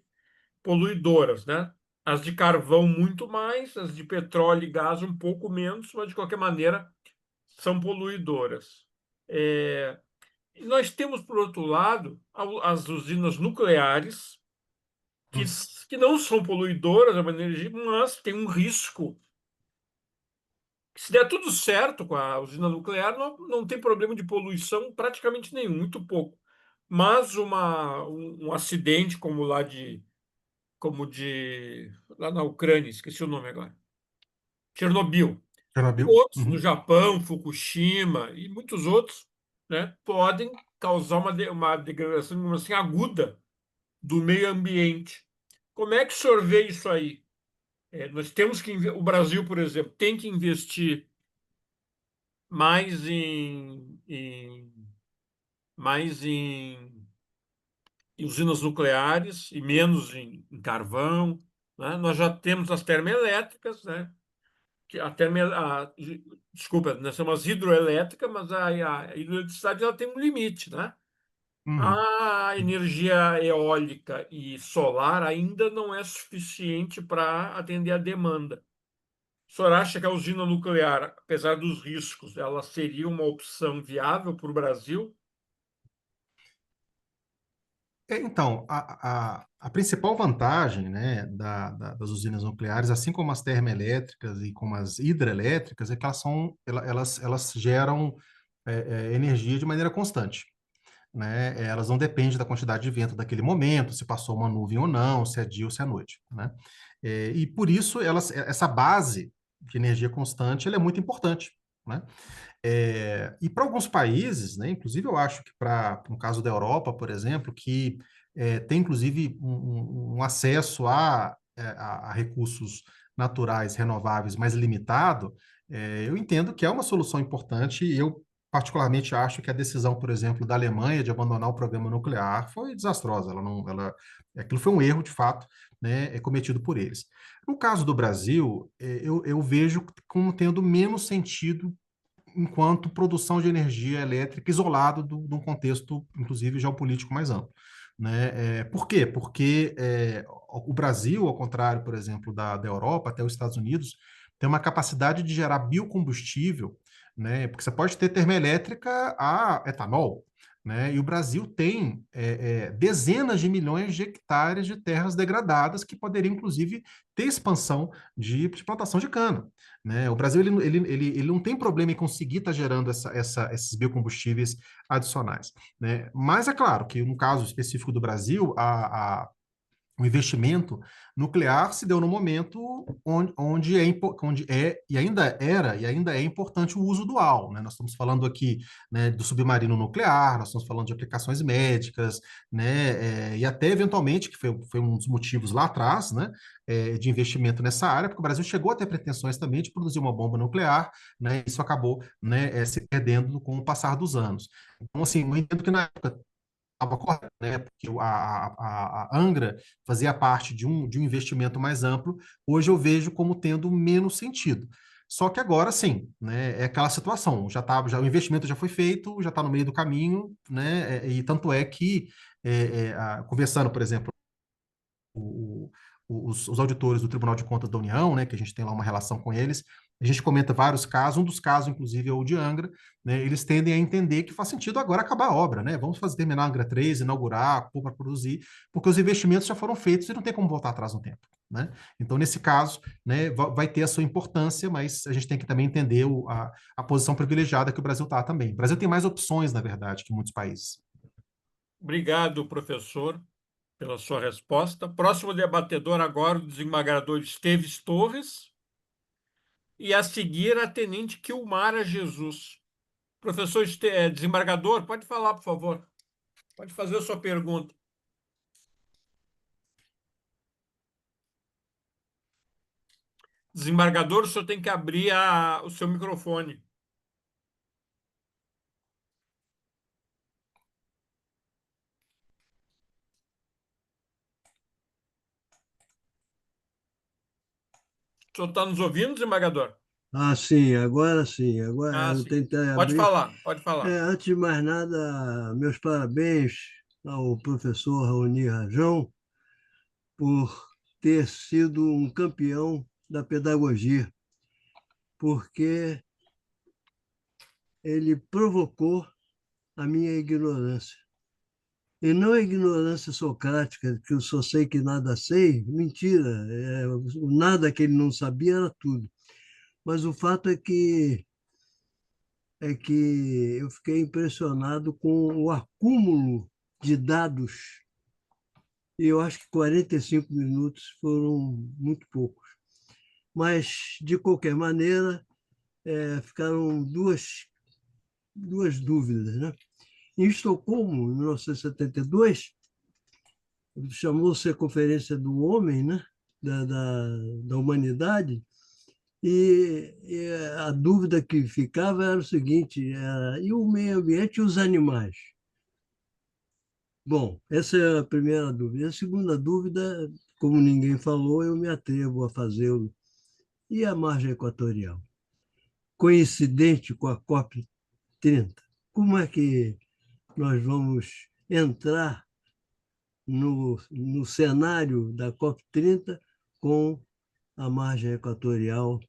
S1: poluidoras, né? As de carvão muito mais, as de petróleo e gás um pouco menos, mas de qualquer maneira são poluidoras. E nós temos, por outro lado, as usinas nucleares, que,
S2: Hum.
S1: que não são poluidoras, é uma energia, mas tem um risco. Se der tudo certo com a usina nuclear, não tem problema de poluição praticamente nenhum, muito pouco. Mas um acidente lá na Ucrânia, esqueci o nome agora, Chernobyl, e
S2: Chernobyl?
S1: outros no
S2: Uhum.
S1: Japão, Fukushima e muitos outros, né, podem causar uma degradação, digamos assim, aguda do meio ambiente. Como é que o senhor vê isso aí? Nós temos o Brasil, por exemplo, tem que investir mais mais em usinas nucleares e menos em carvão, né? Nós já temos as termoelétricas, né? Que a termo, a, Desculpa, nós temos as hidroelétricas, mas a hidroeletricidade ela tem um limite, né?
S2: Uhum.
S1: A energia eólica e solar ainda não é suficiente para atender a demanda. O senhor acha que a usina nuclear, apesar dos riscos, ela seria uma opção viável para o Brasil?
S2: Então, a principal vantagem, né, das usinas nucleares, assim como as termoelétricas e como as hidrelétricas, é que elas geram energia de maneira constante. Né? Elas não dependem da quantidade de vento daquele momento, se passou uma nuvem ou não, se é dia ou se é noite. Né? E por isso essa base de energia constante ela é muito importante. Né? E para alguns países, né, inclusive eu acho que para um caso da Europa, por exemplo, que tem inclusive um acesso a recursos naturais renováveis mais limitado, eu entendo que é uma solução importante e eu particularmente acho que a decisão, por exemplo, da Alemanha de abandonar o programa nuclear foi desastrosa. Aquilo foi um erro, de fato, né, cometido por eles. No caso do Brasil, eu vejo como tendo menos sentido enquanto produção de energia elétrica isolado de um contexto, inclusive, geopolítico mais amplo. Né? Por quê? Porque o Brasil, ao contrário, por exemplo, da Europa, até os Estados Unidos, tem uma capacidade de gerar biocombustível, né? Porque você pode ter termoelétrica a etanol, né? E o Brasil tem dezenas de milhões de hectares de terras degradadas que poderiam, inclusive, ter expansão de plantação de cana. Né? O Brasil ele não tem problema em conseguir estar gerando esses biocombustíveis adicionais. Né? Mas é claro que, no caso específico do Brasil, o investimento nuclear se deu no momento onde e ainda é importante o uso dual, né? Nós estamos falando aqui, né, do submarino nuclear, nós estamos falando de aplicações médicas, né, e até eventualmente, que foi um dos motivos lá atrás, né, de investimento nessa área, porque o Brasil chegou a ter pretensões também de produzir uma bomba nuclear, né, isso acabou, né, se perdendo com o passar dos anos. Então, assim, eu entendo que na época estava correto, né? Porque a Angra fazia parte de um investimento mais amplo. Hoje eu vejo como tendo menos sentido. Só que agora sim, né? É aquela situação. O investimento já foi feito, já está no meio do caminho, né? E tanto é que conversando, por exemplo, o- os auditores do Tribunal de Contas da União, né, que a gente tem lá uma relação com eles, a gente comenta vários casos, um dos casos, inclusive, é o de Angra, né, eles tendem a entender que faz sentido agora acabar a obra, né, vamos terminar a Angra 3, inaugurar, pôr para produzir, porque os investimentos já foram feitos e não tem como voltar atrás no tempo, né? Então, nesse caso, né, vai ter a sua importância, mas a gente tem que também entender a posição privilegiada que o Brasil está também. O Brasil tem mais opções, na verdade, que muitos países.
S1: Obrigado, professor, pela sua resposta. Próximo debatedor agora, o desembargador Esteves Torres, e a seguir a tenente Quilmara Jesus. Professor desembargador, pode falar, por favor. Pode fazer a sua pergunta. Desembargador, o senhor tem que abrir o seu microfone. O senhor está nos ouvindo, desembargador?
S3: Ah, sim, agora sim. Agora
S1: Ah,
S3: eu
S1: sim.
S3: tentei
S1: Pode
S3: abrir.
S1: falar, pode falar.
S3: Antes de mais nada, meus parabéns ao professor Raoni Rajão por ter sido um campeão da pedagogia, porque ele provocou a minha ignorância. E não a ignorância socrática, que eu só sei que nada sei, mentira, o nada que ele não sabia era tudo. Mas o fato é que eu fiquei impressionado com o acúmulo de dados, e eu acho que 45 minutos foram muito poucos. Mas, de qualquer maneira, ficaram duas dúvidas. Né? Em Estocolmo, em 1972, chamou-se a Conferência do Homem, né? da Humanidade, e a dúvida que ficava era o seguinte: e o meio ambiente e os animais? Bom, essa é a primeira dúvida. A segunda dúvida, como ninguém falou, eu me atrevo a fazê-lo. E a margem equatorial? Coincidente com a COP30, como é que nós vamos entrar no cenário da COP30 com a margem equatorial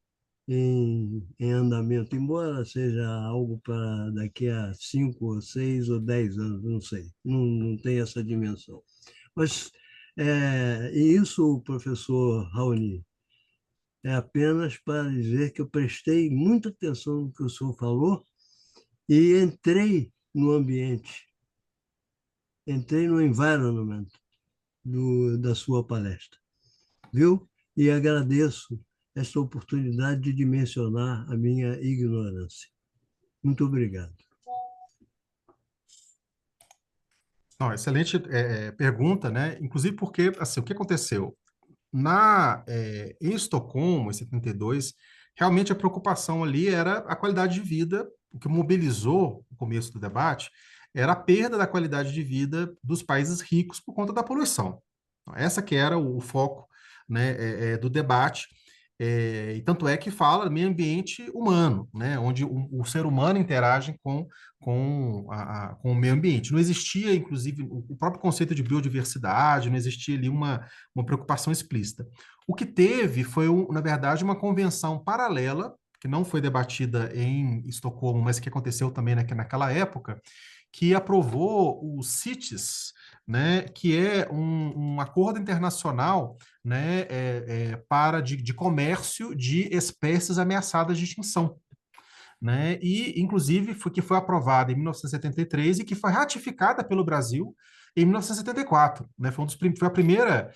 S3: em andamento, embora seja algo para daqui a 5 ou 6 ou 10 anos, não sei, não tem essa dimensão. Mas e isso, professor Raoni, é apenas para dizer que eu prestei muita atenção no que o senhor falou e entrei no environment da sua palestra, viu? E agradeço esta oportunidade de dimensionar a minha ignorância. Muito obrigado.
S2: Não, excelente pergunta, né? Inclusive porque, assim, o que aconteceu? em Estocolmo, em 72, realmente a preocupação ali era a qualidade de vida. O que mobilizou o começo do debate era a perda da qualidade de vida dos países ricos por conta da poluição. Então, essa que era o foco, né, do debate. E tanto é que fala meio ambiente humano, né, onde o ser humano interage com o meio ambiente. Não existia, inclusive, o próprio conceito de biodiversidade, não existia ali uma preocupação explícita. O que teve foi, na verdade, uma convenção paralela, que não foi debatida em Estocolmo, mas que aconteceu também naquela época, que aprovou o CITES, né, que é um acordo internacional, né, para de comércio de espécies ameaçadas de extinção, né? E, inclusive, que foi aprovada em 1973 e que foi ratificada pelo Brasil em 1974, né? Foi a primeira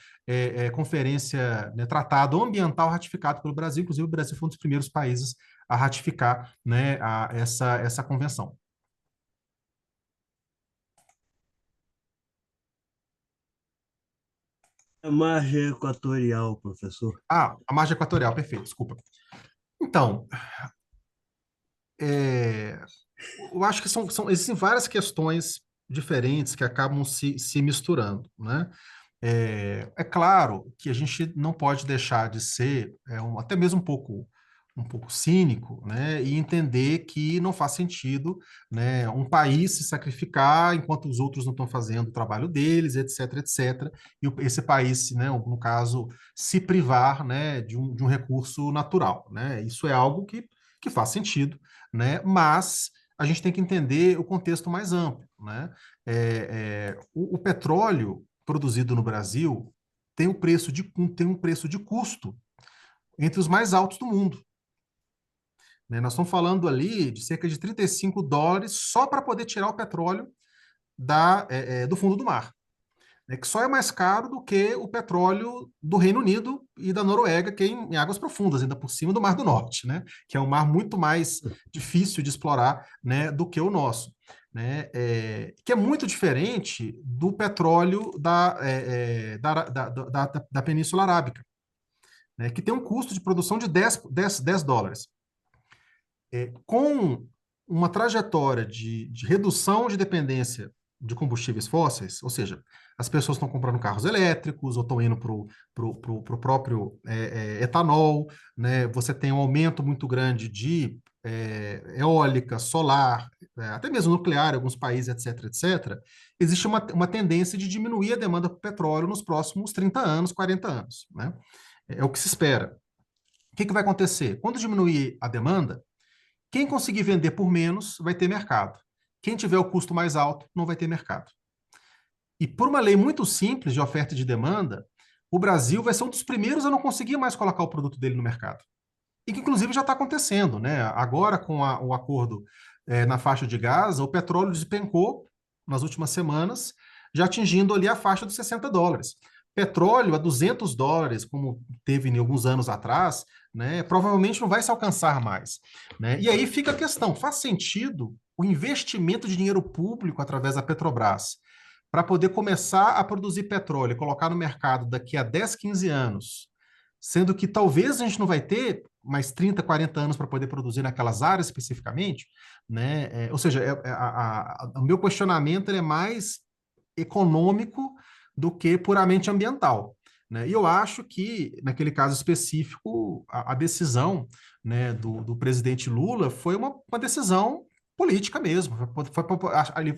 S2: conferência, né, tratado ambiental ratificado pelo Brasil. Inclusive, o Brasil foi um dos primeiros países a ratificar, né, essa convenção.
S3: A margem equatorial, professor.
S2: A margem equatorial, perfeito, desculpa. Então, é, eu acho que existem várias questões diferentes que acabam se misturando, né? Claro que a gente não pode deixar de ser até mesmo um pouco cínico, né? E entender que não faz sentido, né, um país se sacrificar enquanto os outros não estão fazendo o trabalho deles, etc, etc. E esse país, né, no caso, se privar, né, de um recurso natural, né? Isso é algo que faz sentido, né? Mas a gente tem que entender o contexto mais amplo, né? O petróleo produzido no Brasil tem um preço de custo entre os mais altos do mundo, né? Nós estamos falando ali de cerca de $35 só para poder tirar o petróleo do fundo do mar, né? Que só é mais caro do que o petróleo do Reino Unido e da Noruega, que é em águas profundas, ainda por cima do Mar do Norte, né? Que é um mar muito mais difícil de explorar, né, do que o nosso. Né, que é muito diferente do petróleo da Península Arábica, né, que tem um custo de produção de $10. Com uma trajetória de redução de dependência de combustíveis fósseis, ou seja, as pessoas estão comprando carros elétricos ou estão indo para o próprio etanol, né? Você tem um aumento muito grande de eólica, solar, até mesmo nuclear em alguns países, etc, etc. Existe uma tendência de diminuir a demanda por petróleo nos próximos 30 anos, 40 anos, né? É o que se espera. O que vai acontecer? Quando diminuir a demanda, quem conseguir vender por menos vai ter mercado. Quem tiver o custo mais alto não vai ter mercado. E por uma lei muito simples de oferta e de demanda, o Brasil vai ser um dos primeiros a não conseguir mais colocar o produto dele no mercado. E que, inclusive, já está acontecendo, né? Agora, com o acordo na faixa de Gaza, o petróleo despencou nas últimas semanas, já atingindo ali a faixa dos $60. Petróleo a $200, como teve em alguns anos atrás, né, provavelmente não vai se alcançar mais, né? E aí fica a questão: faz sentido o investimento de dinheiro público através da Petrobras para poder começar a produzir petróleo e colocar no mercado daqui a 10, 15 anos, sendo que talvez a gente não vai ter mais 30, 40 anos para poder produzir naquelas áreas especificamente, né? Ou seja, o meu questionamento ele é mais econômico do que puramente ambiental, né? E eu acho que, naquele caso específico, a decisão, né, do presidente Lula foi uma decisão política mesmo.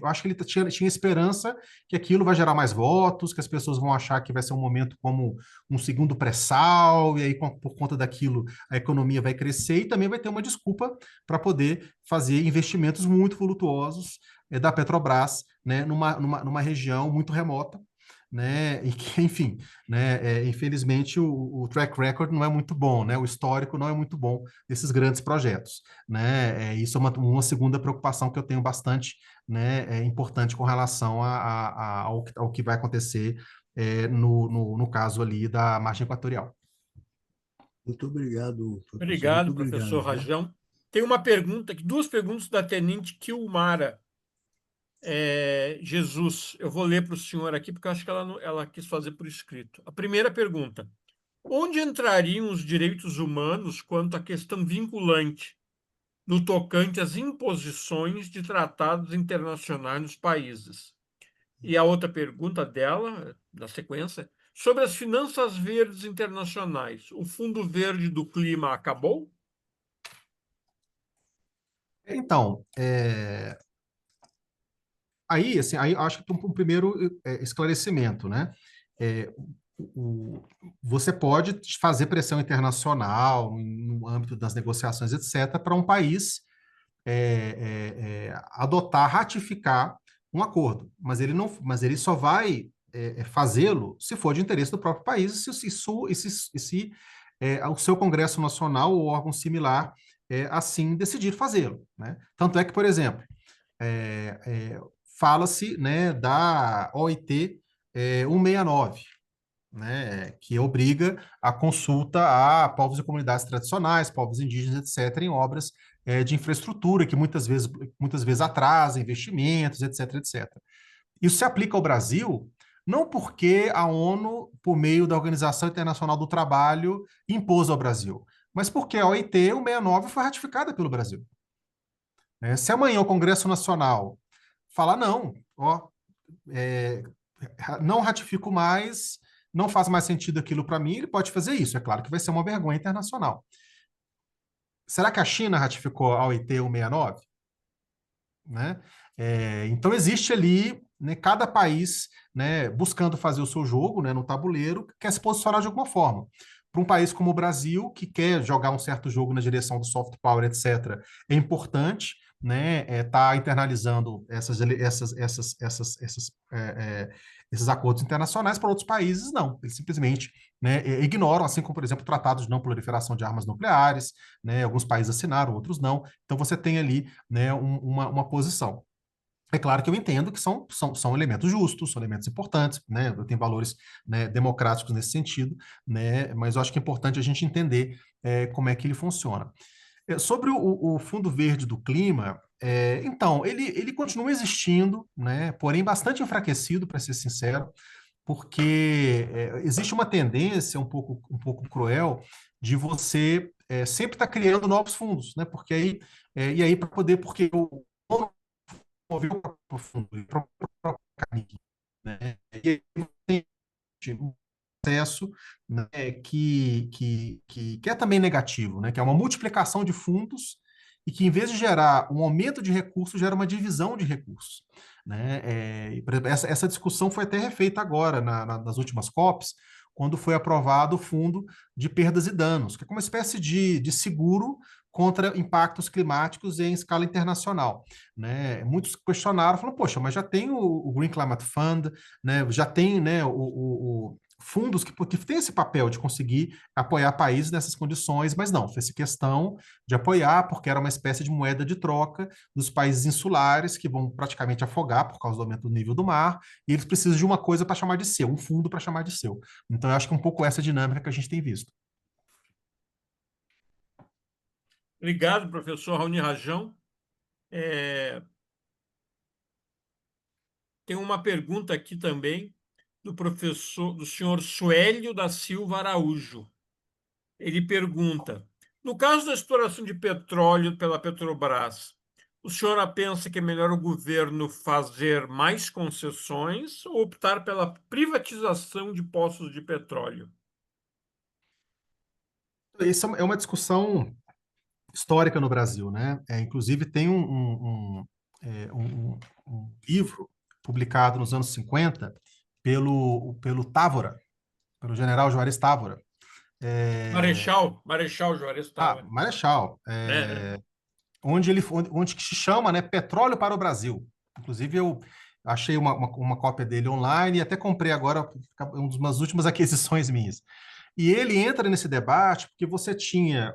S2: Acho que ele tinha esperança que aquilo vai gerar mais votos, que as pessoas vão achar que vai ser um momento como um segundo pré-sal, e aí, por conta daquilo, a economia vai crescer e também vai ter uma desculpa para poder fazer investimentos muito vultuosos da Petrobras, né, numa região muito remota, né, e que, enfim, né, infelizmente o track record não é muito bom, né, o histórico não é muito bom desses grandes projetos, né, isso é uma segunda preocupação que eu tenho bastante, né, importante com relação ao que vai acontecer no caso ali da margem equatorial.
S3: Muito obrigado, professor. Muito
S1: Obrigado,
S3: obrigado,
S1: professor
S3: viu?
S1: Rajão. Tem uma pergunta, duas perguntas da Tenente Kilmara Jesus. Eu vou ler para o senhor aqui, porque eu acho que ela quis fazer por escrito. A primeira pergunta: Onde entrariam os direitos humanos quanto à questão vinculante, no tocante às imposições de tratados internacionais nos países? E a outra pergunta dela, na sequência, sobre as finanças verdes internacionais. O Fundo Verde do Clima acabou?
S2: Então, aí, assim, aí eu acho que um primeiro esclarecimento, né? É, você pode fazer pressão internacional no âmbito das negociações, etc., para um país adotar, ratificar um acordo, mas ele só vai fazê-lo se for de interesse do próprio país e se o seu Congresso Nacional ou órgão similar assim decidir fazê-lo, né? Tanto é que, por exemplo, é, é, fala-se, né, da OIT 169, né, que obriga a consulta a povos e comunidades tradicionais, povos indígenas, etc., em obras de infraestrutura, que muitas vezes atrasa investimentos, etc., etc. Isso se aplica ao Brasil não porque a ONU, por meio da Organização Internacional do Trabalho, impôs ao Brasil, mas porque a OIT 169 foi ratificada pelo Brasil. Se amanhã o Congresso Nacional falar não, ó, é, não ratifico mais, não faz mais sentido aquilo para mim, ele pode fazer isso. É claro que vai ser uma vergonha internacional. Será que a China ratificou a OIT 169? Né? Então existe ali, né, cada país, né, buscando fazer o seu jogo, né, no tabuleiro, quer se posicionar de alguma forma. Para um país como o Brasil, que quer jogar um certo jogo na direção do soft power, etc., é importante, né, tá internalizando esses acordos internacionais. Para outros países, não. Eles simplesmente, né, ignoram, assim como, por exemplo, o Tratado de Não Proliferação de Armas Nucleares, né, alguns países assinaram, outros não. Então você tem ali, né, uma posição. É claro que eu entendo que são elementos justos, são elementos importantes, né? Eu tenho valores, né, democráticos nesse sentido, né? Mas eu acho que é importante a gente entender como é que ele funciona. Sobre o Fundo Verde do Clima, então, ele continua existindo, né? Porém bastante enfraquecido, para ser sincero, porque existe uma tendência um pouco cruel de você sempre estar criando novos fundos, né? Porque aí, e aí para poder, porque o mover o próprio fundo, o próprio caminho, né? E aí tem um processo, né, que é também negativo, né? Que é uma multiplicação de fundos e que, em vez de gerar um aumento de recursos, gera uma divisão de recursos, né? Por exemplo, essa discussão foi até refeita agora, nas últimas COPs, quando foi aprovado o Fundo de Perdas e Danos, que é uma espécie de seguro contra impactos climáticos em escala internacional, né? Muitos questionaram, falaram, poxa, mas já tem o Green Climate Fund, né? Já tem, né, fundos que têm esse papel de conseguir apoiar países nessas condições, mas não, fez questão de apoiar, porque era uma espécie de moeda de troca dos países insulares que vão praticamente afogar por causa do aumento do nível do mar, e eles precisam de uma coisa para chamar de seu, um fundo para chamar de seu. Então, eu acho que é um pouco essa dinâmica que a gente tem visto.
S1: Obrigado, professor Raoni Rajão. É, Tem uma pergunta aqui também do senhor Suélio da Silva Araújo. Ele pergunta: no caso da exploração de petróleo pela Petrobras, o senhor pensa que é melhor o governo fazer mais concessões ou optar pela privatização de poços de petróleo?
S2: Isso é uma discussão histórica no Brasil, né? Inclusive, tem um livro publicado nos anos 50 pelo Távora, pelo general Juarez Távora.
S1: Marechal Juarez Tavares,
S2: Marechal,
S1: né?
S2: onde que se chama, né, Petróleo para o Brasil. Inclusive, eu achei uma cópia dele online e até comprei agora, uma das últimas aquisições minhas. E ele entra nesse debate porque você tinha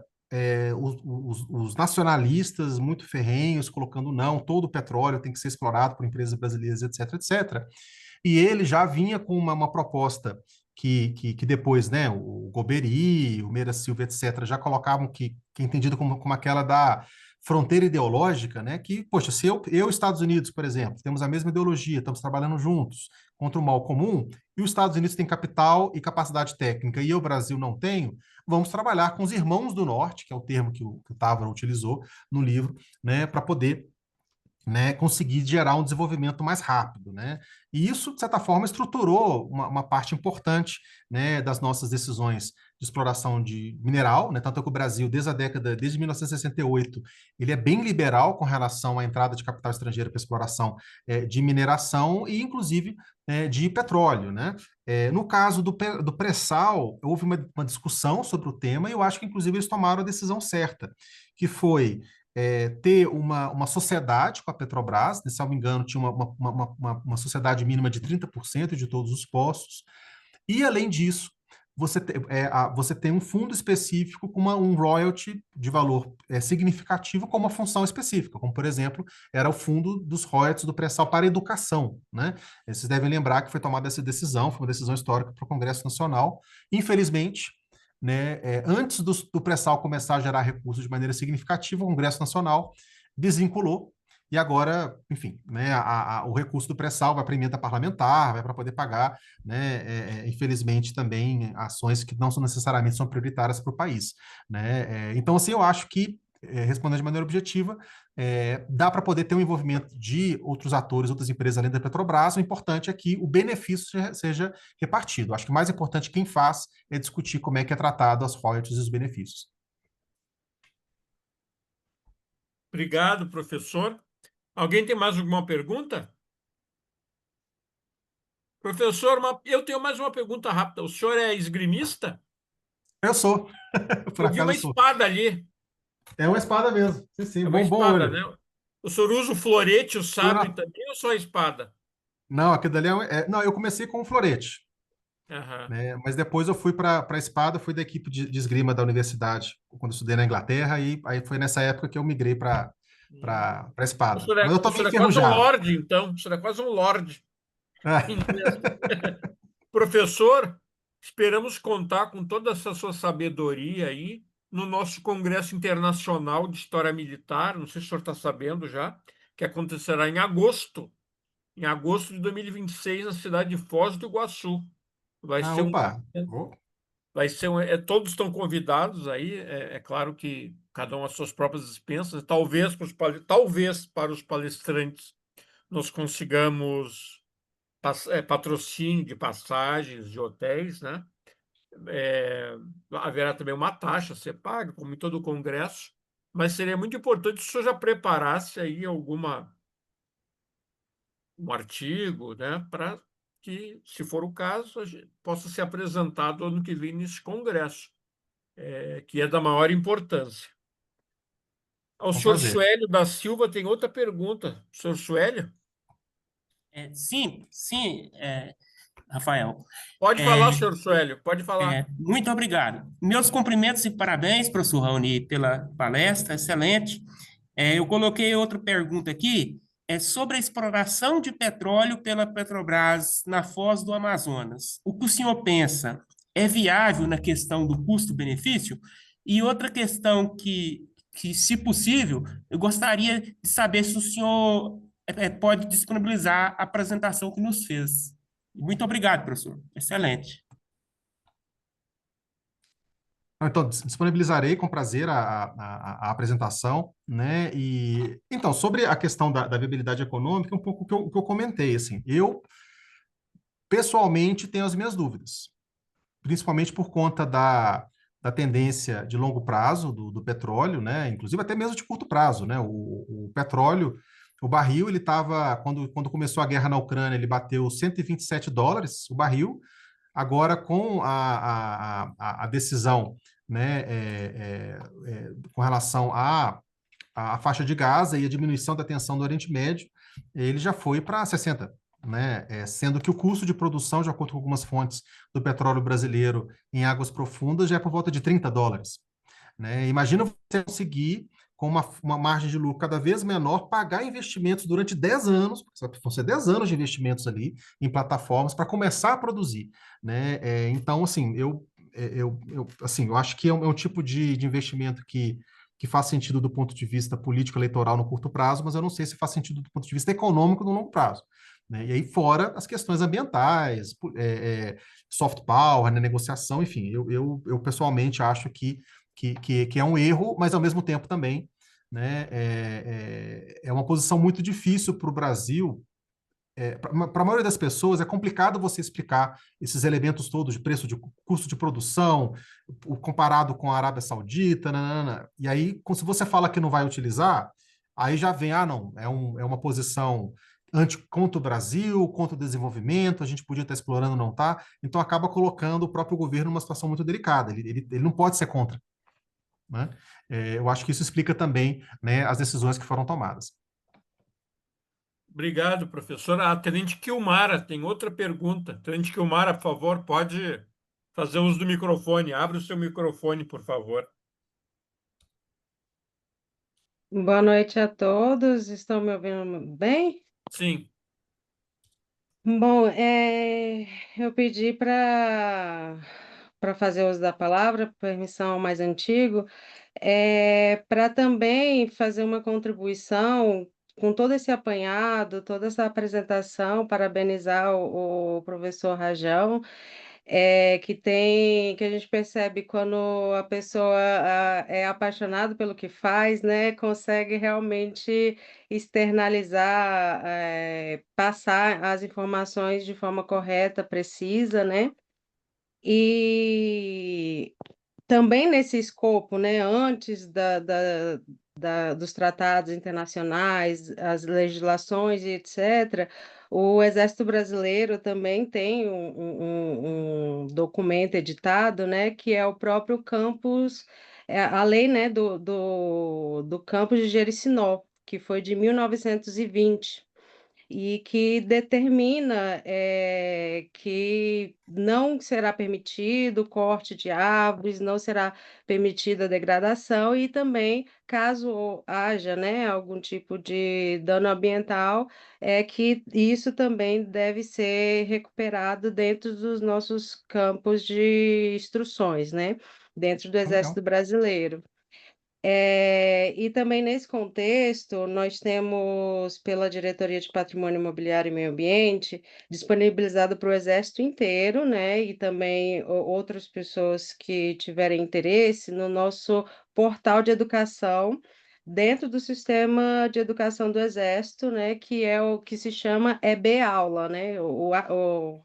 S2: os nacionalistas muito ferrenhos colocando não, todo o petróleo tem que ser explorado por empresas brasileiras, etc., etc. E ele já vinha com uma proposta que depois, né, o Goberi, o Meira Silva, etc., já colocavam que é entendido como aquela da fronteira ideológica, né? Que, poxa, se eu e os Estados Unidos, por exemplo, temos a mesma ideologia, estamos trabalhando juntos contra o mal comum, e os Estados Unidos têm capital e capacidade técnica, e eu, Brasil, não tenho, vamos trabalhar com os irmãos do Norte, que é o termo que o Távora utilizou no livro, né? Para poder, né, conseguir gerar um desenvolvimento mais rápido, né? E isso, de certa forma, estruturou uma parte importante, né, das nossas decisões de exploração de mineral, né? Tanto é que o Brasil, desde 1968, ele é bem liberal com relação à entrada de capital estrangeiro para exploração de mineração e, inclusive, de petróleo, né? No caso do pré-sal, houve uma discussão sobre o tema e eu acho que, inclusive, eles tomaram a decisão certa, que foi ter uma sociedade com a Petrobras, se não me engano, tinha uma sociedade mínima de 30% de todos os postos, e além disso, você tem um fundo específico com um royalty de valor significativo com uma função específica, como, por exemplo, era o fundo dos royalties do pré-sal para a educação, né? Vocês devem lembrar que foi tomada essa decisão, foi uma decisão histórica para o Congresso Nacional. Infelizmente, né, antes do pré-sal começar a gerar recursos de maneira significativa, o Congresso Nacional desvinculou e agora, enfim, né, o recurso do pré-sal vai para a emenda parlamentar, vai para poder pagar, né, infelizmente, também ações que não são necessariamente são prioritárias para o país. Né? Então, assim, eu acho que, respondendo de maneira objetiva, dá para poder ter um envolvimento de outros atores, outras empresas além da Petrobras. O importante é que o benefício seja repartido. Acho que o mais importante quem faz é discutir como é que é tratado as royalties e os benefícios.
S1: Obrigado, professor. Alguém tem mais alguma pergunta? Professor, eu tenho mais uma pergunta rápida. O senhor é esgrimista?
S2: Eu sou, por
S1: Eu vi
S2: acaso
S1: uma
S2: eu sou.
S1: espada ali.
S2: É uma espada mesmo. Sim, sim,
S1: É uma
S2: bom
S1: espada,
S2: olho.
S1: né? O senhor usa o florete, o sabre
S2: Não,
S1: também ou só a espada?
S2: não, aquilo dali não, eu comecei com um florete,
S1: Aham.
S2: né? Mas depois eu fui para a espada, fui da equipe de esgrima da universidade, quando eu estudei na Inglaterra, e aí foi nessa época que eu migrei
S1: Hum.
S2: a
S1: O
S2: espada.
S1: senhor
S2: Mas
S1: é,
S2: eu tô
S1: o
S2: bem
S1: senhor é quase um
S2: enferrujado.
S1: lorde, então. O senhor é quase um lorde
S2: Ah,
S1: inglês. Professor, esperamos contar com toda essa sua sabedoria aí no nosso Congresso Internacional de História Militar, não sei se o senhor está sabendo já, que acontecerá em agosto de 2026, na cidade de Foz do Iguaçu. Vai ser um,
S2: opa. Oh,
S1: todos estão convidados aí, é claro que cada um às suas próprias expensas, talvez para os palestrantes nós consigamos patrocínio de passagens, de hotéis, né? É, haverá também uma taxa a ser paga, como em todo o congresso, mas seria muito importante se o senhor já preparasse aí um artigo, né, para que, se for o caso, possa ser apresentado ano que vem nesse congresso, que é da maior importância. Ao
S2: com
S1: senhor
S2: prazer.
S1: Suélio da Silva tem outra pergunta. Senhor Suélio?
S4: Sim, sim, Rafael.
S1: Pode
S4: É,
S1: falar, senhor Suélio, pode falar.
S4: Muito obrigado. Meus cumprimentos e parabéns, professor Raoni, pela palestra, excelente. Eu coloquei outra pergunta aqui, sobre a exploração de petróleo pela Petrobras na Foz do Amazonas. O que o senhor pensa? É viável na questão do custo-benefício? E outra questão que, se possível, eu gostaria de saber se o senhor pode disponibilizar a apresentação que nos fez. Muito obrigado, professor. Excelente.
S2: Então, disponibilizarei com prazer a apresentação, né? E então, sobre a questão da viabilidade econômica, um pouco o que eu comentei, assim, eu pessoalmente tenho as minhas dúvidas, principalmente por conta da tendência de longo prazo do petróleo, né? Inclusive até mesmo de curto prazo, né? O petróleo, o barril, ele estava, quando começou a guerra na Ucrânia, ele bateu US$ 127 o barril. Agora, com a decisão, né, com relação à faixa de Gaza e a diminuição da tensão do Oriente Médio, ele já foi para 60, né, sendo que o custo de produção, de acordo com algumas fontes do petróleo brasileiro em águas profundas, já é por volta de US$ 30. Né? Imagina você conseguir, com uma margem de lucro cada vez menor, pagar investimentos durante 10 anos, vão ser 10 anos de investimentos ali em plataformas para começar a produzir. Né? Então, assim, assim, eu acho que é um tipo de investimento que que faz sentido do ponto de vista político-eleitoral no curto prazo, mas eu não sei se faz sentido do ponto de vista econômico no longo prazo. Né? E aí, fora as questões ambientais, soft power, né, negociação, enfim, eu pessoalmente acho que é um erro, mas ao mesmo tempo também, né, é uma posição muito difícil para o Brasil. Para a maioria das pessoas, é complicado você explicar esses elementos todos de preço de custo de produção, comparado com a Arábia Saudita, nanana. E aí, se você fala que não vai utilizar, aí já vem, não, é uma posição contra o Brasil, contra o desenvolvimento, a gente podia estar explorando, não está. Então, acaba colocando o próprio governo numa situação muito delicada. Ele não pode ser contra. Né? Eu acho que isso explica também, né, as decisões que foram tomadas.
S1: Obrigado, professor. A Tenente Kilmara tem outra pergunta. Tenente Kilmara, por favor, pode fazer uso do microfone. Abre o seu microfone, por favor.
S5: Boa noite a todos. Estão me ouvindo bem?
S1: Sim.
S5: Bom, eu pedi para fazer uso da palavra, permissão mais antigo, para também fazer uma contribuição com todo esse apanhado, toda essa apresentação, parabenizar o professor Rajão, que a gente percebe quando a pessoa é apaixonada pelo que faz, né, consegue realmente externalizar, passar as informações de forma correta, precisa, né? E também nesse escopo, né, antes dos tratados internacionais, as legislações e etc., o Exército Brasileiro também tem um documento editado, né, que é o próprio campus, a lei, né, do campus de Jericinó, que foi de 1920 e que determina que não será permitido o corte de árvores, não será permitida a degradação e também, caso haja, né, algum tipo de dano ambiental, que isso também deve ser recuperado dentro dos nossos campos de instruções, né, dentro do
S2: Legal.
S5: Exército Brasileiro. E também nesse contexto, nós temos, pela Diretoria de Patrimônio Imobiliário e Meio Ambiente, disponibilizado para o Exército inteiro, né, e também outras pessoas que tiverem interesse, no nosso portal de educação, dentro do sistema de educação do Exército, né, que é o que se chama EB-Aula, né, o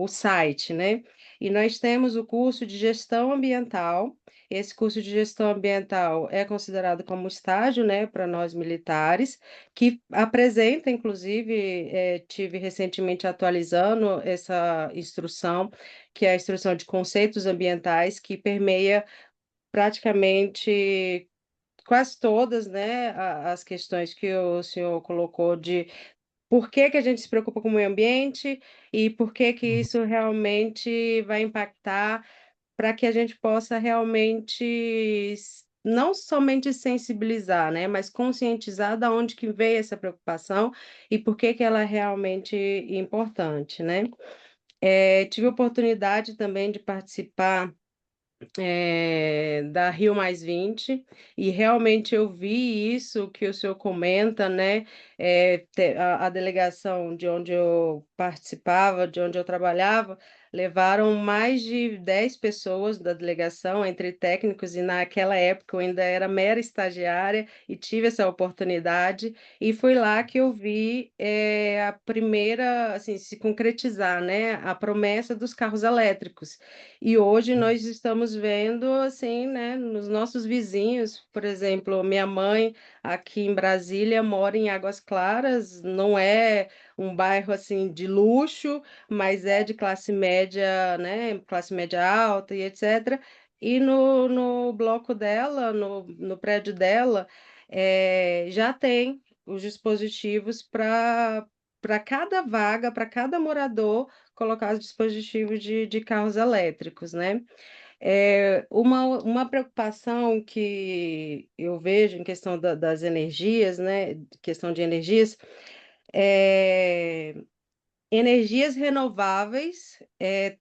S5: site, né? E nós temos o curso de Gestão Ambiental. Esse curso de Gestão Ambiental é considerado como estágio, né, para nós militares, que apresenta, inclusive, tive recentemente atualizando essa instrução, que é a instrução de conceitos ambientais, que permeia praticamente quase todas, né, as questões que o senhor colocou de por que que a gente se preocupa com o meio ambiente e por que que
S2: Uhum.
S5: isso realmente vai impactar para que a gente possa realmente não somente sensibilizar, né, mas conscientizar da onde que veio essa preocupação e por que que ela é realmente importante, né. Tive a oportunidade também de participar da Rio+20 e realmente eu vi isso que o senhor comenta, né, a delegação de onde eu participava, de onde eu trabalhava, levaram mais de 10 pessoas da delegação, entre técnicos, e naquela época eu ainda era mera estagiária e tive essa oportunidade, e foi lá que eu vi, a primeira, assim, se concretizar, né, a promessa dos carros elétricos. E hoje nós estamos vendo, assim, né, nos nossos vizinhos, por exemplo, minha mãe aqui em Brasília mora em Águas Claras, não é um bairro assim de luxo, mas é de classe média, né, classe média alta e etc. E no bloco dela, no prédio dela, já tem os dispositivos para cada vaga, para cada morador colocar os dispositivos de carros elétricos, né. Uma preocupação que eu vejo em questão das energias, né, questão de energias, energias renováveis é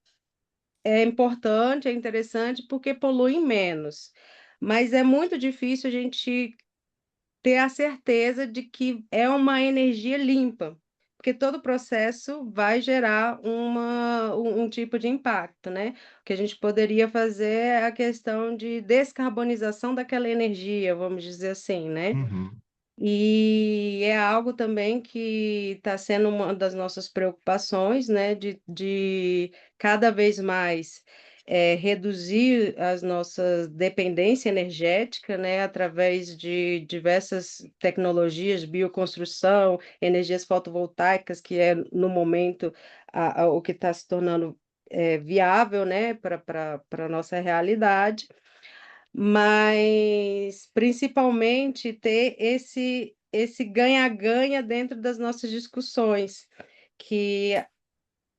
S5: importante, é interessante, porque poluem menos, mas é muito difícil a gente ter a certeza de que é uma energia limpa, porque todo processo vai gerar um tipo de impacto, né? O que a gente poderia fazer é a questão de descarbonização daquela energia, vamos dizer assim, né?
S2: Uhum,
S5: E é algo também que está sendo uma das nossas preocupações, né, de cada vez mais reduzir as nossas dependência energética, né, através de diversas tecnologias, bioconstrução, energias fotovoltaicas, que é, no momento, o que está se tornando viável, né, para a nossa realidade, mas principalmente ter esse ganha-ganha dentro das nossas discussões, que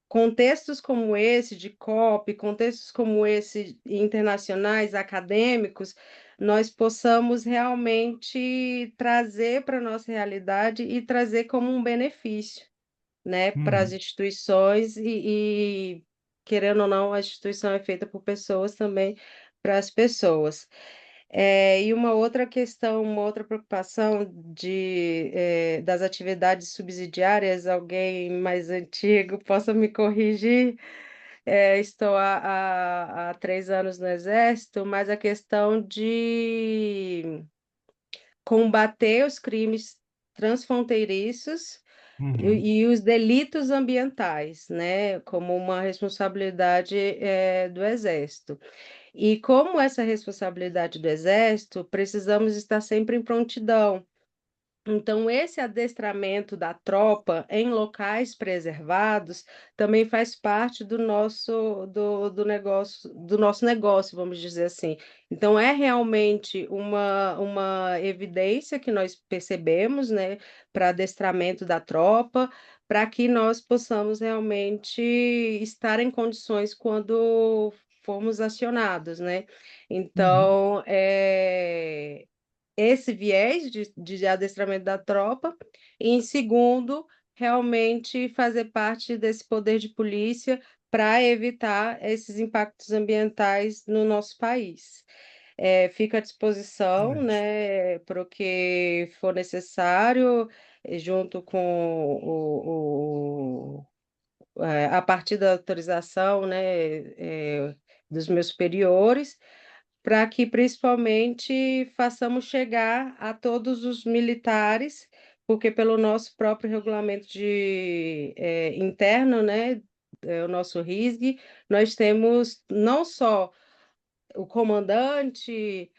S5: contextos como esse de COP, contextos como esse internacionais, acadêmicos, nós possamos realmente trazer para a nossa realidade e trazer como um benefício, né, para as
S2: uhum,
S5: instituições querendo ou não, a instituição é feita por pessoas também para as pessoas. E uma outra questão, uma outra preocupação das atividades subsidiárias, alguém mais antigo possa me corrigir, estou há 3 anos no Exército, mas a questão de combater os crimes transfronteiriços
S2: uhum,
S5: e os delitos ambientais, né, como uma responsabilidade do Exército. E como essa responsabilidade do Exército, precisamos estar sempre em prontidão. Então, esse adestramento da tropa em locais preservados também faz parte do nosso negócio, vamos dizer assim. Então, é realmente uma evidência que nós percebemos, né, para adestramento da tropa, para que nós possamos realmente estar em condições quando formos acionados, né?
S2: uhum,
S5: Então, esse viés de adestramento da tropa, e em segundo, realmente fazer parte desse poder de polícia para evitar esses impactos ambientais no nosso país. Fico à disposição,
S2: excelente.
S5: né, para o que for necessário, junto com a partir da autorização, né, dos meus superiores, para que principalmente façamos chegar a todos os militares, porque pelo nosso próprio regulamento interno, né, o nosso RISG, nós temos não só o comandante,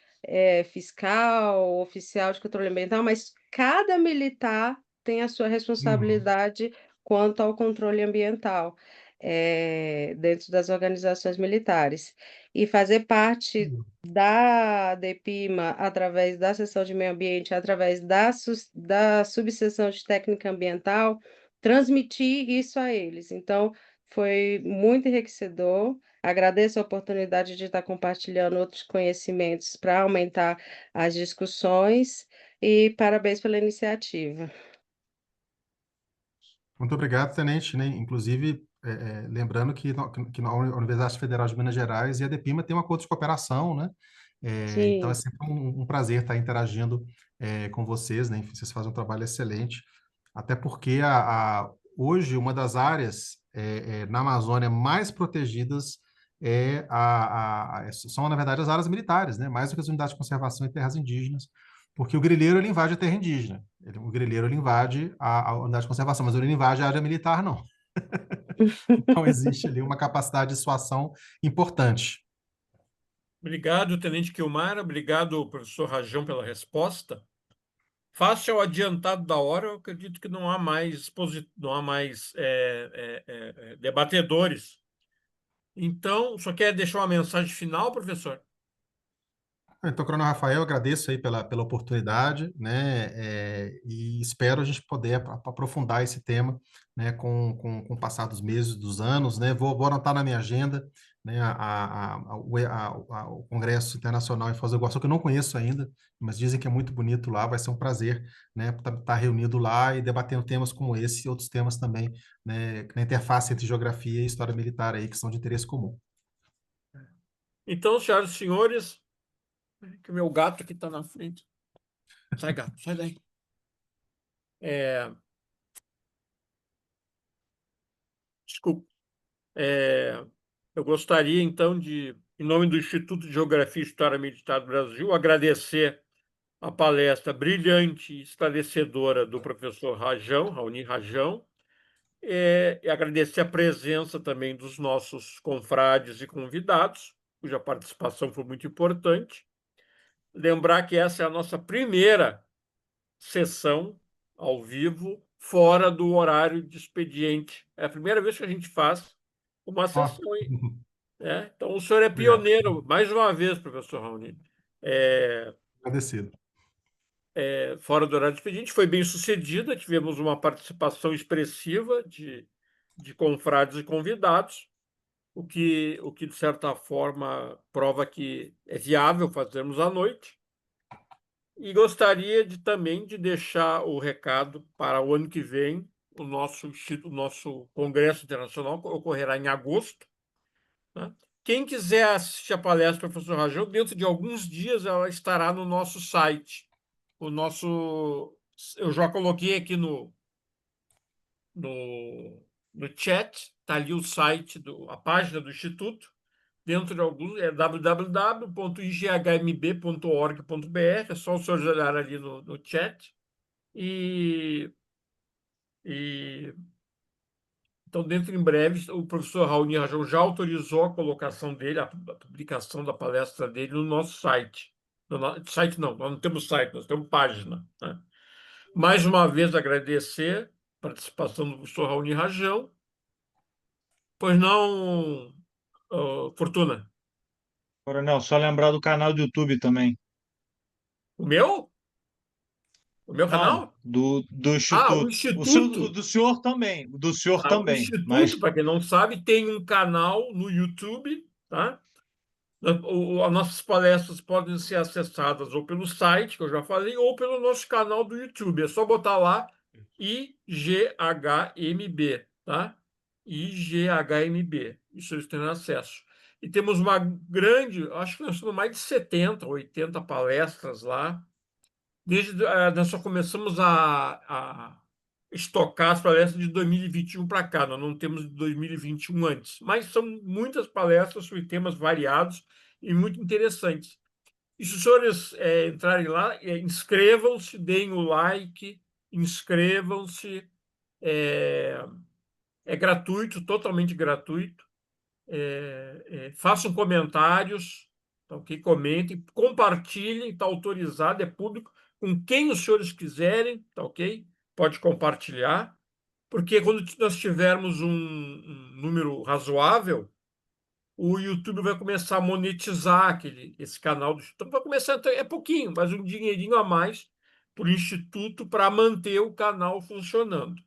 S5: fiscal, oficial de controle ambiental, mas cada militar tem a sua
S2: Uhum,
S5: responsabilidade quanto ao controle ambiental, dentro das organizações militares. E fazer parte
S2: uhum.
S5: da DEPIMA, através da seção de meio ambiente, através da subseção de técnica ambiental, transmitir isso a eles. Então, foi muito enriquecedor. Agradeço a oportunidade de estar compartilhando outros conhecimentos para aumentar as discussões e parabéns pela iniciativa.
S2: Muito obrigado, Tenente, né? Inclusive, lembrando que na Universidade Federal de Minas Gerais e a DEPIMA tem um acordo de cooperação, né? Então é
S5: Sim,
S2: sempre um prazer estar interagindo com vocês, né? Enfim, vocês fazem um trabalho excelente, até porque hoje uma das áreas na Amazônia mais protegidas são, na verdade, as áreas militares, né? Mais do que as unidades de conservação e terras indígenas, porque o grileiro ele invade a terra indígena. O grileiro ele invade a unidade de conservação, mas ele não invade a área militar, não. Então existe ali uma capacidade de dissuasão importante.
S1: Obrigado, Tenente Quilmar. Obrigado, professor Rajão, pela resposta. Face ao adiantado da hora, eu acredito que não há mais, não há mais debatedores. Então, só quer deixar uma mensagem final, professor?
S2: Então, Coronel Rafael, agradeço aí pela oportunidade, né, e espero a gente poder aprofundar esse tema, né, com o passar dos meses, dos anos, né, vou anotar na minha agenda, né, o Congresso Internacional em Foz do Iguaçu, que eu não conheço ainda, mas dizem que é muito bonito lá, vai ser um prazer, né, estar reunido lá e debatendo temas como esse e outros temas também, né, na interface entre geografia e história militar aí, que são de interesse comum.
S1: Então, senhoras e senhores, Que o meu gato aqui está na frente. Sai, gato, sai daí. Desculpa. Eu gostaria, então, em nome do Instituto de Geografia e História Militar do Brasil, agradecer a palestra brilhante e esclarecedora do professor Rajão, Raoni Rajão, e agradecer a presença também dos nossos confrades e convidados, cuja participação foi muito importante. Lembrar que essa é a nossa primeira sessão ao vivo, fora do horário de expediente. É a primeira vez que a gente faz uma sessão. Então, o senhor é
S2: Obrigado.
S1: pioneiro, mais uma vez, professor Raoni.
S2: Agradecido.
S1: Fora do horário de expediente, foi bem sucedida, tivemos uma participação expressiva de confrades e convidados, o que, de certa forma, prova que é viável fazermos à noite. E gostaria também de deixar o recado para o ano que vem, o nosso Congresso Internacional ocorrerá em agosto, né? Quem quiser assistir a palestra do professor Rajão, dentro de alguns dias ela estará no nosso site. Eu já coloquei aqui no chat, está ali o site, a página do Instituto. Dentro de alguns, é www.ighmb.org.br, é só o senhor olhar ali no chat. Então, dentro em breve, o professor Raoni Rajão já autorizou a colocação dele, a publicação da palestra dele no nosso site. Site não, nós não temos site, nós temos página, né? Mais uma vez agradecer a participação do professor Raoni Rajão. Pois não, Fortuna?
S6: Coronel, só lembrar do canal do YouTube também.
S1: O meu? O meu
S6: Não,
S1: canal?
S6: do
S1: O
S6: Instituto.
S1: Instituto.
S6: Do senhor também. Do senhor
S1: O
S6: também.
S1: Instituto, para quem não sabe, tem um canal no YouTube, tá? As nossas palestras podem ser acessadas ou pelo site, que eu já falei, ou pelo nosso canal do YouTube. É só botar lá IGHMB, tá? IGHMB. Isso eles têm acesso. E temos uma grande, acho que nós temos mais de 70, 80 palestras lá. Nós só começamos a estocar as palestras de 2021 para cá, nós não temos de 2021 antes, mas são muitas palestras sobre temas variados e muito interessantes. E se os senhores entrarem lá, inscrevam-se, deem o like, inscrevam-se, é gratuito, totalmente gratuito. Façam comentários, tá, ok? Comentem, compartilhem, está autorizado, é público, com quem os senhores quiserem, tá ok? Pode compartilhar, porque quando nós tivermos um número razoável, o YouTube vai começar a monetizar esse canal. Então, vai começar, é pouquinho, mas um dinheirinho a mais para o Instituto para manter o canal funcionando.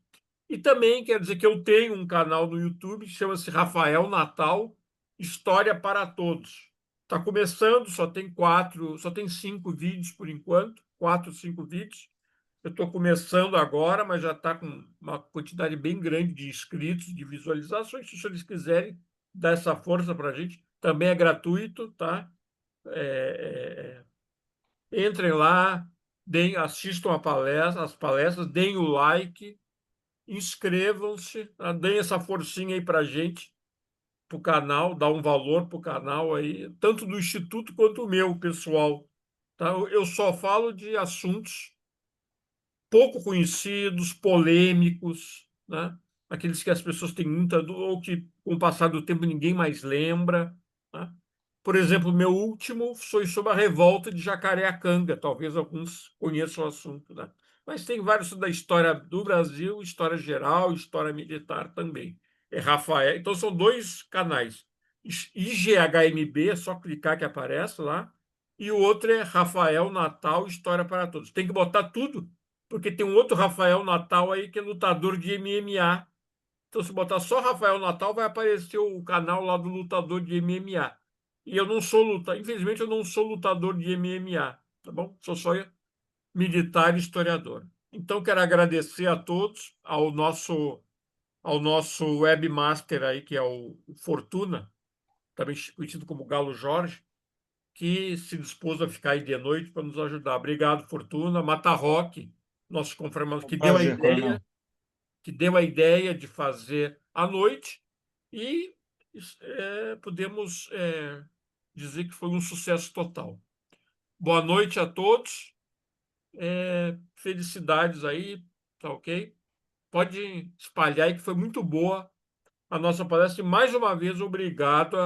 S1: E também quer dizer que eu tenho um canal no YouTube que chama-se Rafael Natal História para Todos. Está começando, só tem 5 vídeos por enquanto, 4, 5 vídeos. Eu estou começando agora, mas já está com uma quantidade bem grande de inscritos, de visualizações. Se eles quiserem dar essa força para a gente, também é gratuito, tá? Entrem lá, assistam as palestras, deem o like, inscrevam-se, tá? Deem essa forcinha aí para a gente, para o canal, dá um valor para o canal aí, tanto do Instituto quanto o meu, pessoal. Tá? Eu só falo de assuntos pouco conhecidos, polêmicos, né? Aqueles que as pessoas têm muita dúvida, ou que, com o passar do tempo, ninguém mais lembra, né? Por exemplo, o meu último foi sobre a revolta de Jacareacanga. Talvez alguns conheçam o assunto, né? Mas tem vários da história do Brasil, história geral, história militar também. É Rafael. Então, são 2 canais. IGHMB, é só clicar que aparece lá. E o outro é Rafael Natal, História para Todos. Tem que botar tudo, porque tem um outro Rafael Natal aí que é lutador de MMA. Então, se botar só Rafael Natal, vai aparecer o canal lá do lutador de MMA. E eu não sou lutador, infelizmente, eu não sou lutador de MMA, tá bom? Sou só militar e historiador. Então, quero agradecer a todos, ao nosso webmaster aí, que é o Fortuna, também conhecido como Galo Jorge, que se dispôs a ficar aí de noite para nos ajudar. Obrigado, Fortuna. Matarroque, nosso confirmado, que deu a
S6: Prazer, coronel.
S1: ideia de fazer à noite e podemos dizer que foi um sucesso total. Boa noite a todos. Felicidades aí, tá ok? Pode espalhar aí que foi muito boa a nossa palestra. E, mais uma vez, obrigado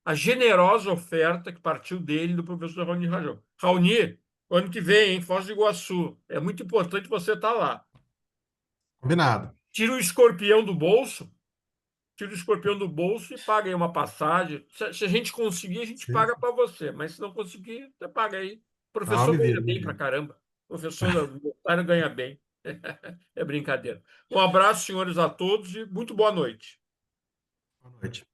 S1: a generosa oferta que partiu dele, do professor Raoni Rajão. Raoni, ano que vem, em Foz do Iguaçu, é muito importante você estar lá.
S2: Combinado.
S1: Tira o escorpião do bolso, e paga aí uma passagem. Se a gente conseguir, a gente
S2: Sim.
S1: paga para você, mas se não conseguir, você paga aí. O
S2: Não,
S1: professor
S2: me
S1: ganha
S2: vira, me
S1: bem pra
S2: vira.
S1: caramba. O professor universitário ganha bem. É brincadeira. Um abraço, senhores, a todos e muito boa noite.
S2: Boa noite.